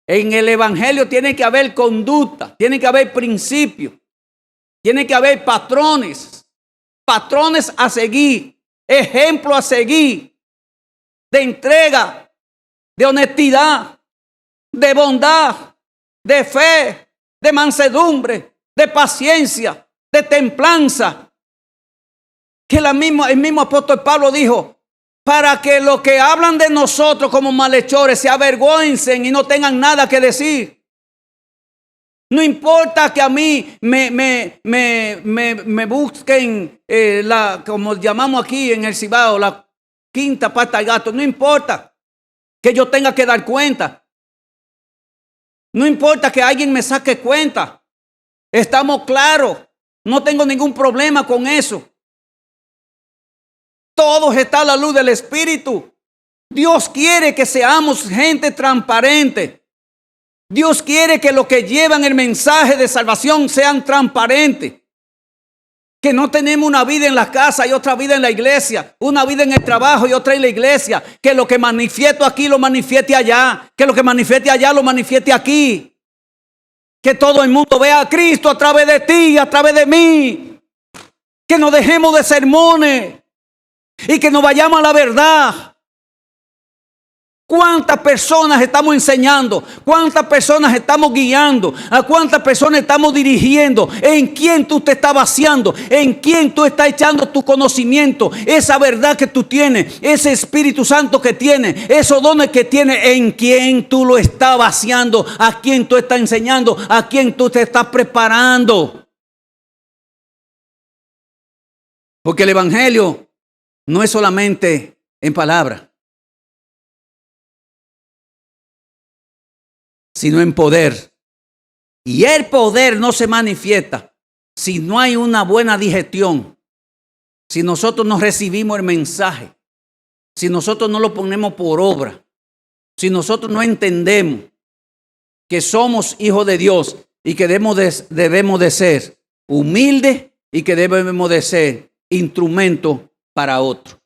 En el evangelio tiene que haber conducta, tiene que haber principios, tiene que haber patrones a seguir, ejemplo a seguir, de entrega, de honestidad, de bondad, de fe, de mansedumbre, de paciencia, de templanza. Que el mismo apóstol Pablo dijo, para que los que hablan de nosotros como malhechores se avergüencen y no tengan nada que decir. No importa que a mí me busquen, como llamamos aquí en el Cibao, la quinta pata del gato. No importa que yo tenga que dar cuenta. No importa que alguien me saque cuenta. Estamos claros. No tengo ningún problema con eso. Todos están a la luz del Espíritu. Dios quiere que seamos gente transparente. Dios quiere que los que llevan el mensaje de salvación sean transparentes. Que no tenemos una vida en la casa y otra vida en la iglesia. Una vida en el trabajo y otra en la iglesia. Que lo que manifiesto aquí lo manifieste allá. Que lo que manifieste allá lo manifieste aquí. Que todo el mundo vea a Cristo a través de ti y a través de mí. Que nos dejemos de sermones. Y que nos vayamos a la verdad. ¿Cuántas personas estamos enseñando? ¿Cuántas personas estamos guiando? ¿A cuántas personas estamos dirigiendo? ¿En quién tú te estás vaciando? ¿En quién tú estás echando tu conocimiento? Esa verdad que tú tienes, ese Espíritu Santo que tienes, esos dones que tienes, ¿en quién tú lo estás vaciando? ¿A quién tú estás enseñando? ¿A quién tú te estás preparando? Porque el Evangelio no es solamente en palabras, sino en poder. Y el poder no se manifiesta si no hay una buena digestión, si nosotros no recibimos el mensaje, si nosotros no lo ponemos por obra, si nosotros no entendemos que somos hijos de Dios y que debemos de ser humildes y que debemos de ser instrumentos para otro.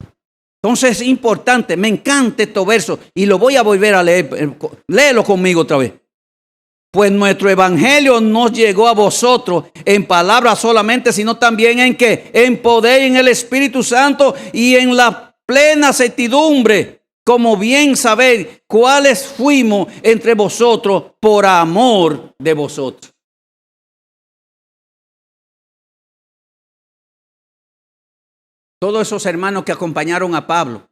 Entonces es importante, me encanta estos versos y lo voy a volver a leer. Léelo conmigo otra vez. Pues nuestro evangelio no llegó a vosotros en palabras solamente, sino también en que en poder, en el Espíritu Santo y en la plena certidumbre, como bien sabéis cuáles fuimos entre vosotros por amor de vosotros. Todos esos hermanos que acompañaron a Pablo,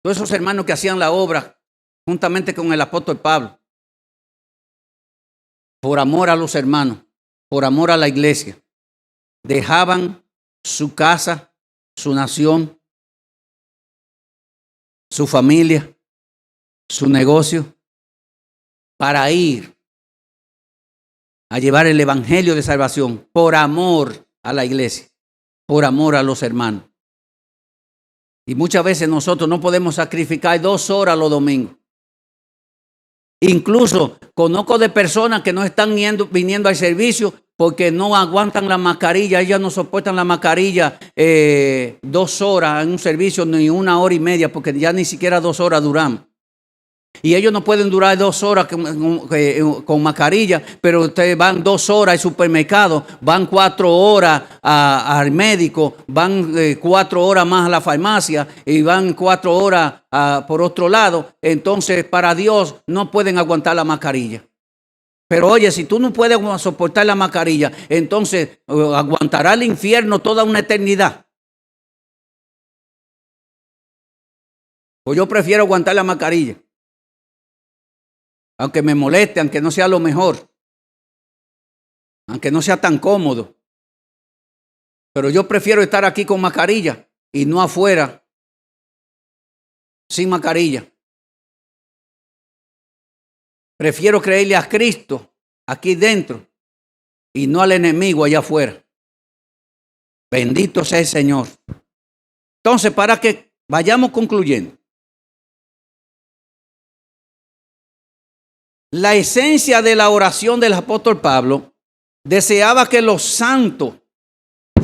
todos esos hermanos que hacían la obra juntamente con el apóstol Pablo, por amor a los hermanos, por amor a la iglesia, dejaban su casa, su nación, su familia, su negocio, para ir a llevar el evangelio de salvación por amor a la iglesia, por amor a los hermanos. Y muchas veces nosotros no podemos sacrificar 2 horas los domingos. Incluso conozco de personas que no están viniendo al servicio porque no aguantan la mascarilla, ellas no soportan la mascarilla 2 horas en un servicio, ni 1 hora y media, porque ya ni siquiera 2 horas duramos. Y ellos no pueden durar 2 horas con mascarilla, pero ustedes van 2 horas al supermercado, van 4 horas al médico, van 4 horas más a la farmacia y van 4 horas por otro lado. Entonces, para Dios no pueden aguantar la mascarilla. Pero oye, si tú no puedes soportar la mascarilla, entonces aguantará el infierno toda una eternidad. Pues yo prefiero aguantar la mascarilla. Aunque me moleste, aunque no sea lo mejor, aunque no sea tan cómodo. Pero yo prefiero estar aquí con mascarilla y no afuera sin mascarilla. Prefiero creerle a Cristo aquí dentro y no al enemigo allá afuera. Bendito sea el Señor. Entonces, para que vayamos concluyendo. La esencia de la oración del apóstol Pablo deseaba que los santos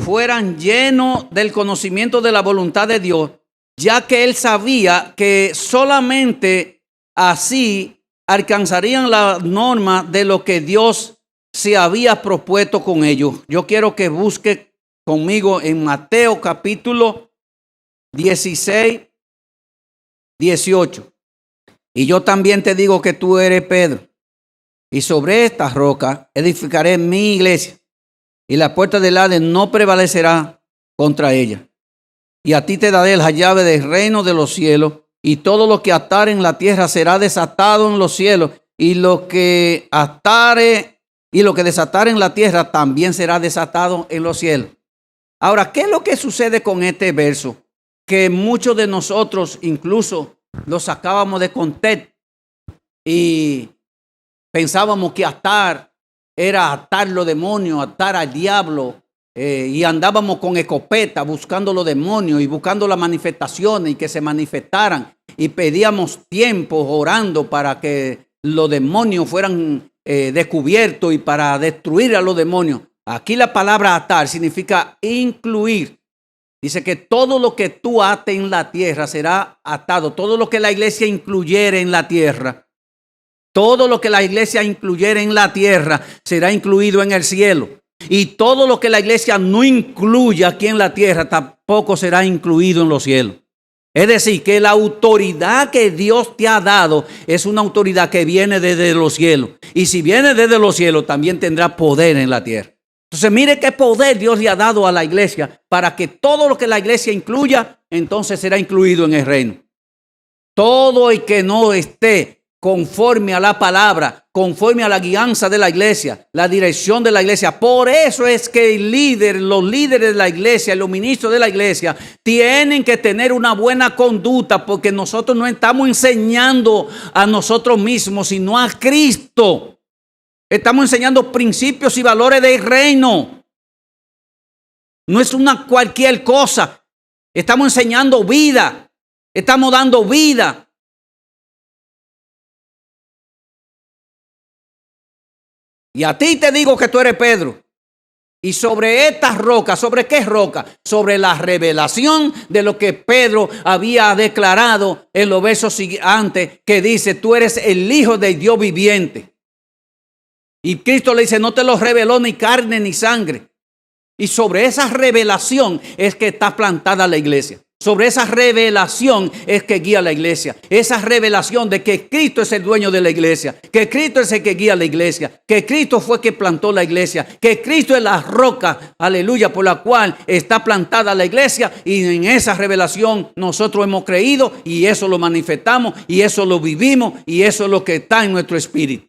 fueran llenos del conocimiento de la voluntad de Dios, ya que él sabía que solamente así alcanzarían la norma de lo que Dios se había propuesto con ellos. Yo quiero que busque conmigo en Mateo capítulo 16, 18. Y yo también te digo que tú eres Pedro, y sobre esta roca edificaré mi iglesia, y la puerta del Hades no prevalecerá contra ella. Y a ti te daré la llave del reino de los cielos, y todo lo que atare en la tierra será desatado en los cielos, y lo que desatare en la tierra también será desatado en los cielos. Ahora, ¿qué es lo que sucede con este verso? Que muchos de nosotros incluso lo sacábamos de contexto y pensábamos que atar era atar los demonios, atar al diablo, y andábamos con escopeta buscando los demonios y buscando las manifestaciones y que se manifestaran, y pedíamos tiempo orando para que los demonios fueran descubiertos y para destruir a los demonios. Aquí la palabra atar significa incluir. Dice que todo lo que tú ates en la tierra será atado. Todo lo que la iglesia incluyere en la tierra, todo lo que la iglesia incluyere en la tierra será incluido en el cielo. Y todo lo que la iglesia no incluya aquí en la tierra tampoco será incluido en los cielos. Es decir, que la autoridad que Dios te ha dado es una autoridad que viene desde los cielos. Y si viene desde los cielos, también tendrá poder en la tierra. Entonces, mire qué poder Dios le ha dado a la iglesia para que todo lo que la iglesia incluya, entonces será incluido en el reino. Todo el que no esté conforme a la palabra, conforme a la guianza de la iglesia, la dirección de la iglesia. Por eso es que los líderes de la iglesia, los ministros de la iglesia, tienen que tener una buena conducta, porque nosotros no estamos enseñando a nosotros mismos, sino a Cristo. Estamos enseñando principios y valores del reino. No es una cualquier cosa. Estamos enseñando vida. Estamos dando vida. Y a ti te digo que tú eres Pedro. Y sobre esta roca, ¿sobre qué roca? Sobre la revelación de lo que Pedro había declarado en los versos antes, que dice: tú eres el Hijo del Dios viviente. Y Cristo le dice: no te lo reveló ni carne ni sangre. Y sobre esa revelación es que está plantada la iglesia. Sobre esa revelación es que guía la iglesia. Esa revelación de que Cristo es el dueño de la iglesia, que Cristo es el que guía la iglesia, que Cristo fue el que plantó la iglesia, que Cristo es la roca, aleluya, por la cual está plantada la iglesia. Y en esa revelación nosotros hemos creído, y eso lo manifestamos, y eso lo vivimos, y eso es lo que está en nuestro espíritu.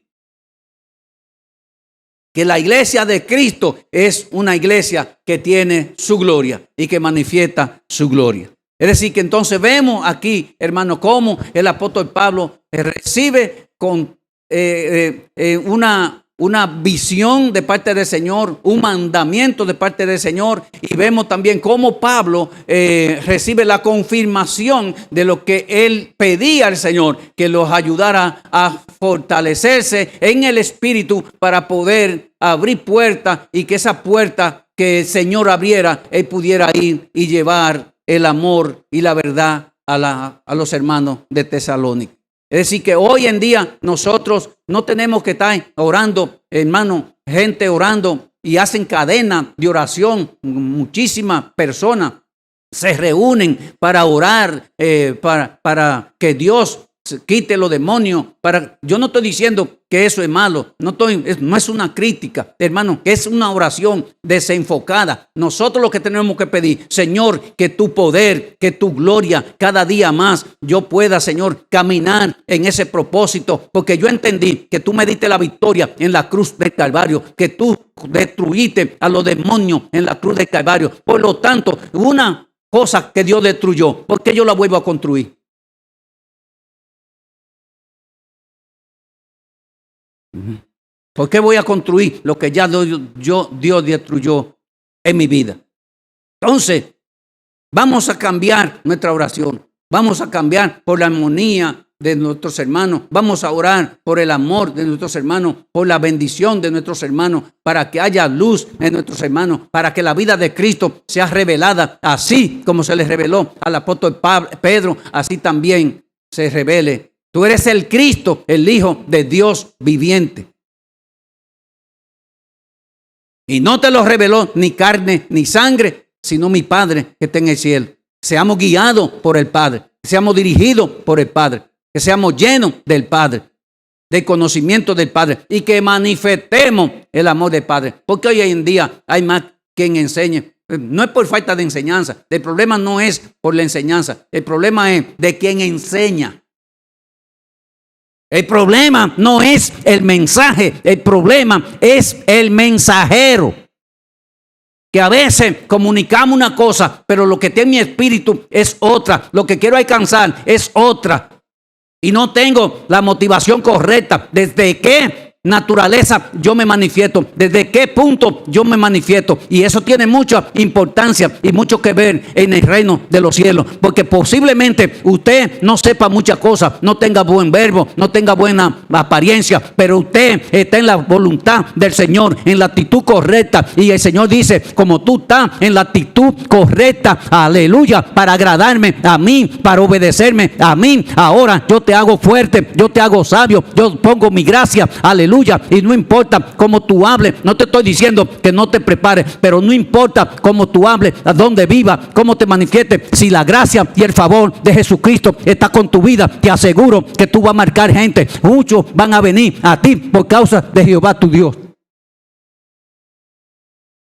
Que la iglesia de Cristo es una iglesia que tiene su gloria y que manifiesta su gloria. Es decir, que entonces vemos aquí, hermano, cómo el apóstol Pablo recibe con una visión de parte del Señor, un mandamiento de parte del Señor, y vemos también cómo Pablo recibe la confirmación de lo que él pedía al Señor, que los ayudara a fortalecerse en el espíritu para poder abrir puertas y que esa puerta que el Señor abriera, Él pudiera ir y llevar el amor y la verdad a los hermanos de Tesalónica. Es decir, que hoy en día nosotros no tenemos que estar orando, hermano, gente orando y hacen cadena de oración. Muchísimas personas se reúnen para orar, para que Dios quite los demonios. Yo no estoy diciendo que eso es malo, no es una crítica, hermano, es una oración desenfocada. Nosotros lo que tenemos que pedir, Señor, que tu poder, que tu gloria, cada día más yo pueda, Señor, caminar en ese propósito, porque yo entendí que tú me diste la victoria en la cruz del Calvario, que tú destruiste a los demonios en la cruz del Calvario. Por lo tanto, una cosa que Dios destruyó, ¿por qué yo la vuelvo a construir? ¿Por qué voy a construir lo que ya Dios destruyó en mi vida? Entonces, vamos a cambiar nuestra oración. Vamos a cambiar por la armonía de nuestros hermanos. Vamos a orar por el amor de nuestros hermanos, por la bendición de nuestros hermanos, para que haya luz en nuestros hermanos, para que la vida de Cristo sea revelada, así como se les reveló al apóstol Pedro, así también se revele. Tú eres el Cristo, el Hijo de Dios viviente. Y no te lo reveló ni carne ni sangre, sino mi Padre que está en el cielo. Seamos guiados por el Padre, seamos dirigidos por el Padre, que seamos llenos del Padre, del conocimiento del Padre y que manifestemos el amor del Padre. Porque hoy en día hay más quien enseñe. No es por falta de enseñanza. El problema no es por la enseñanza. El problema es de quien enseña. El problema no es el mensaje, el problema es el mensajero. Que a veces comunicamos una cosa, pero lo que tiene mi espíritu es otra. Lo que quiero alcanzar es otra. Y no tengo la motivación correcta. ¿Desde qué naturaleza yo me manifiesto? ¿Desde qué punto yo me manifiesto? Y eso tiene mucha importancia y mucho que ver en el reino de los cielos. Porque posiblemente usted no sepa muchas cosas, no tenga buen verbo, no tenga buena apariencia, pero usted está en la voluntad del Señor, en la actitud correcta. Y el Señor dice, como tú estás en la actitud correcta, aleluya, para agradarme a mí, para obedecerme a mí, ahora yo te hago fuerte, yo te hago sabio, yo pongo mi gracia, aleluya. Y no importa cómo tú hables, no te estoy diciendo que no te prepares, pero no importa cómo tú hables, a dónde vivas, cómo te manifiestes, si la gracia y el favor de Jesucristo está con tu vida, te aseguro que tú vas a marcar gente. Muchos van a venir a ti por causa de Jehová tu Dios.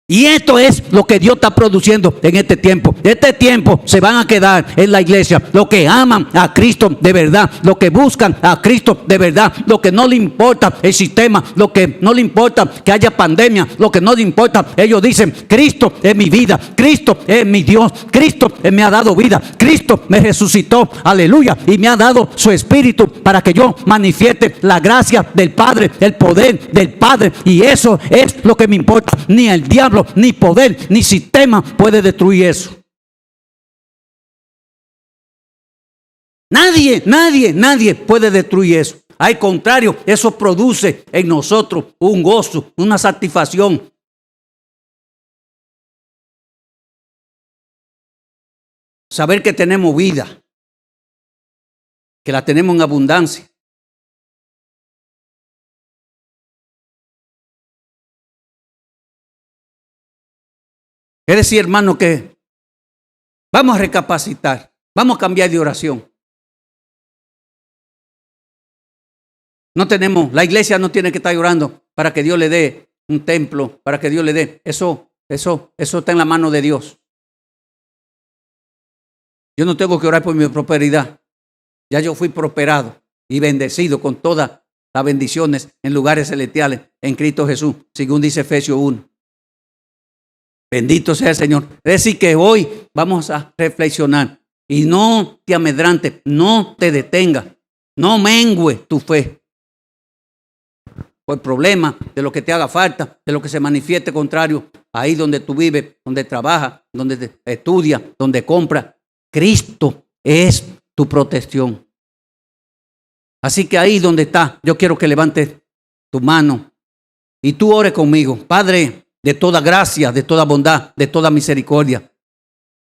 Y esto es lo que Dios está produciendo en este tiempo. Este tiempo se van a quedar en la iglesia los que aman a Cristo de verdad, los que buscan a Cristo de verdad, los que no le importa el sistema, los que no le importa que haya pandemia, los que no le importa. Ellos dicen, Cristo es mi vida, Cristo es mi Dios, Cristo me ha dado vida, Cristo me resucitó, aleluya, y me ha dado su espíritu para que yo manifieste la gracia del Padre, el poder del Padre. Y eso es lo que me importa. Ni el diablo, ni poder, ni sistema puede destruir eso. Nadie puede destruir eso. Al contrario, eso produce en nosotros un gozo, una satisfacción. Saber que tenemos vida, que la tenemos en abundancia. Es decir, hermano, que vamos a recapacitar, vamos a cambiar de oración. La iglesia no tiene que estar orando para que Dios le dé un templo, para que Dios le dé. Eso está en la mano de Dios. Yo no tengo que orar por mi prosperidad. Ya yo fui prosperado y bendecido con todas las bendiciones en lugares celestiales en Cristo Jesús, según dice Efesios 1. Bendito sea el Señor. Es decir, que hoy vamos a reflexionar y no te amedrantes, no te detengas, no mengue tu fe por problemas, de lo que te haga falta, de lo que se manifieste contrario, ahí donde tú vives, donde trabajas, donde estudias, donde compras. Cristo es tu protección. Así que ahí donde estás, yo quiero que levantes tu mano y tú ores conmigo. Padre, de toda gracia, de toda bondad, de toda misericordia,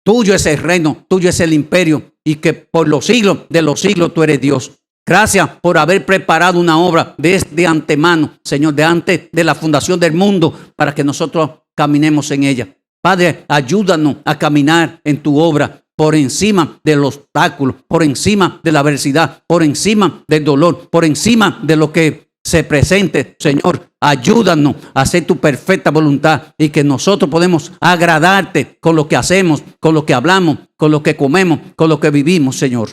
tuyo es el reino, tuyo es el imperio, y que por los siglos de los siglos tú eres Dios. Gracias por haber preparado una obra desde antemano, Señor, de antes de la fundación del mundo, para que nosotros caminemos en ella. Padre, ayúdanos a caminar en tu obra por encima del obstáculo, por encima de la adversidad, por encima del dolor, por encima de lo que se presente. Señor, ayúdanos a hacer tu perfecta voluntad y que nosotros podemos agradarte con lo que hacemos, con lo que hablamos, con lo que comemos, con lo que vivimos, Señor.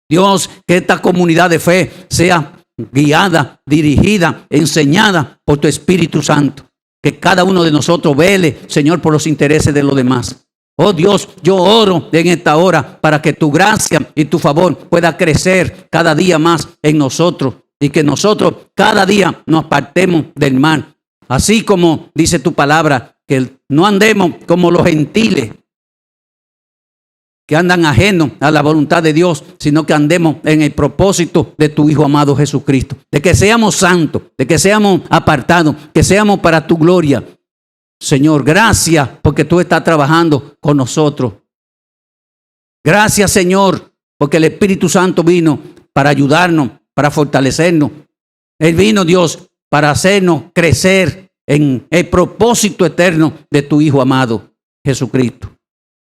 Dios, que esta comunidad de fe sea guiada, dirigida, enseñada por tu Espíritu Santo. Que cada uno de nosotros vele, Señor, por los intereses de los demás. Oh Dios, yo oro en esta hora para que tu gracia y tu favor pueda crecer cada día más en nosotros y que nosotros cada día nos apartemos del mal. Así como dice tu palabra, que no andemos como los gentiles que andan ajenos a la voluntad de Dios, sino que andemos en el propósito de tu Hijo amado Jesucristo. De que seamos santos, de que seamos apartados, que seamos para tu gloria. Señor, gracias porque tú estás trabajando con nosotros. Gracias, Señor, porque el Espíritu Santo vino para ayudarnos, para fortalecernos. Él vino, Dios, para hacernos crecer en el propósito eterno de tu Hijo amado Jesucristo.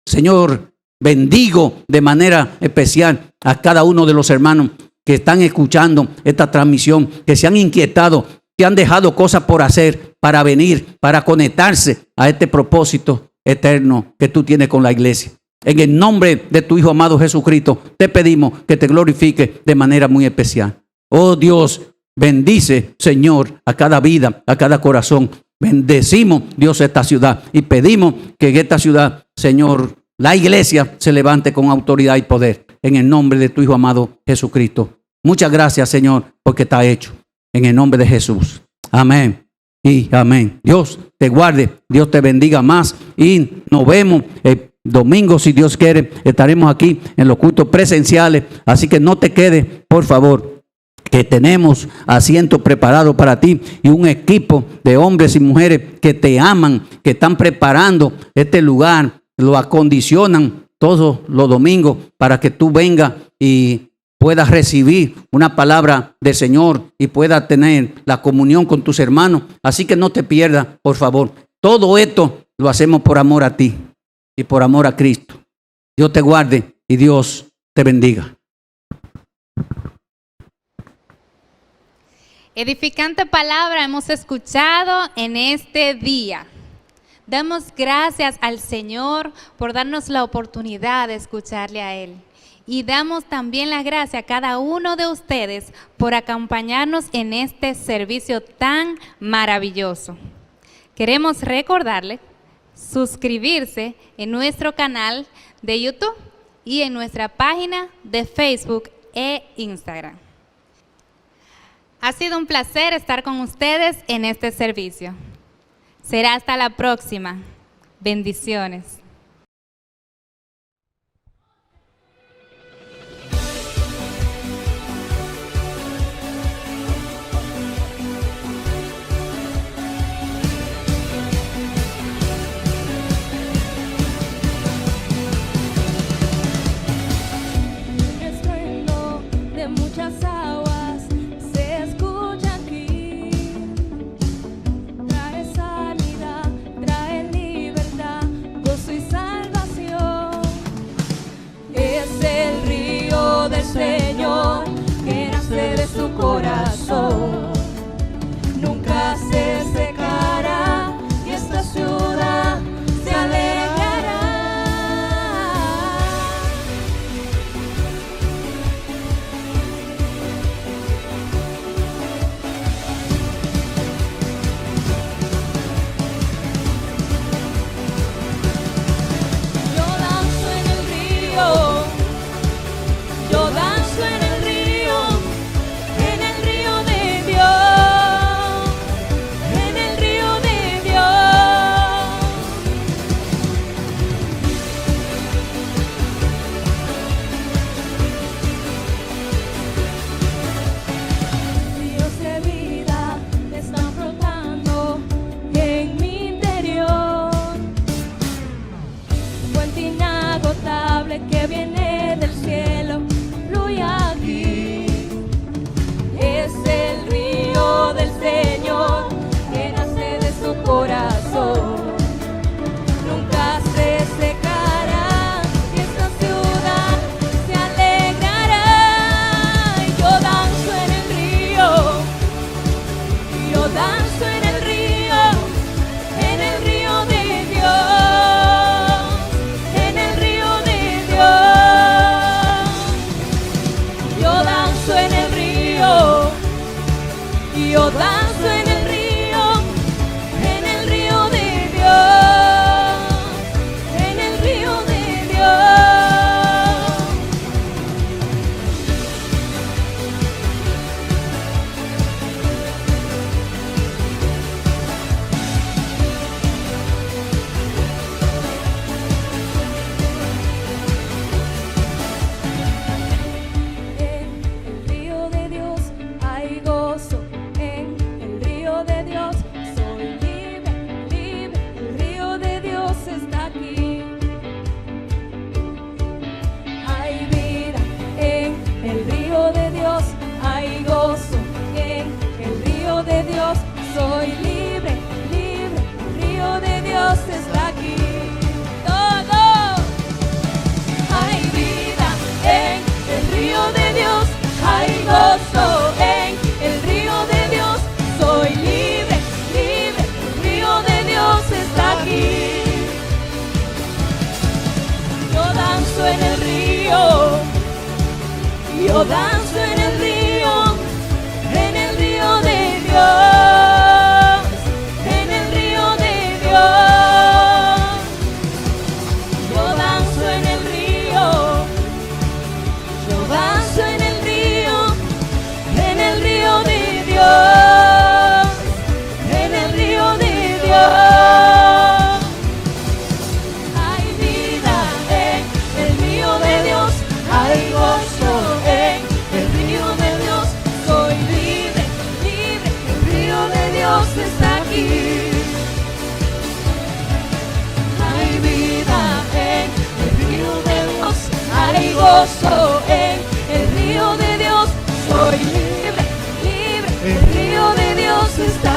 Señor, bendigo de manera especial a cada uno de los hermanos que están escuchando esta transmisión, que se han inquietado, que han dejado cosas por hacer para venir, para conectarse a este propósito eterno que tú tienes con la iglesia. En el nombre de tu Hijo amado Jesucristo, te pedimos que te glorifique de manera muy especial. Oh Dios, bendice, Señor, a cada vida, a cada corazón. Bendecimos, Dios, esta ciudad y pedimos que en esta ciudad, Señor, la iglesia se levante con autoridad y poder en el nombre de tu Hijo amado Jesucristo. Muchas gracias, Señor, porque está hecho. En el nombre de Jesús. Amén y amén. Dios te guarde, Dios te bendiga más y nos vemos el domingo, si Dios quiere. Estaremos aquí en los cultos presenciales, así que no te quedes, por favor, que tenemos asientos preparados para ti y un equipo de hombres y mujeres que te aman, que están preparando este lugar. Lo acondicionan todos los domingos para que tú vengas y puedas recibir una palabra del Señor y puedas tener la comunión con tus hermanos. Así que no te pierdas, por favor. Todo esto lo hacemos por amor a ti y por amor a Cristo. Dios te guarde y Dios te bendiga. Edificante palabra hemos escuchado en este día. Damos gracias al Señor por darnos la oportunidad de escucharle a Él. Y damos también la gracia a cada uno de ustedes por acompañarnos en este servicio tan maravilloso. Queremos recordarle suscribirse en nuestro canal de YouTube y en nuestra página de Facebook e Instagram. Ha sido un placer estar con ustedes en este servicio. Será hasta la próxima. Bendiciones. Estruendo de muchas aguas se escucha aquí. Trae sanidad, trae libertad, gozo y yo danzo en el río de Dios, en el río de Dios. En el río de Dios hay gozo, en el río de Dios soy libre, libre, el río de Dios está aquí. Hay vida, en el río de Dios hay gozo, en el río de Dios soy libre, libre, el río de Dios está aquí. Todo. Hay vida en el río de Dios, hay gozo en el río de Dios, soy libre, libre, el río de Dios está aquí. Yo danzo en el río, yo danzo en el río de Dios, en el río de Dios. Yo danzo en el río, yo danzo en el río de Dios, en el río de Dios. Hay vida en el río de Dios, hay gozo en el río de Dios, soy libre, libre, el río de Dios está aquí. Hay vida en el río de Dios, hay gozo en el río de Dios, soy libre, libre, el río de Dios está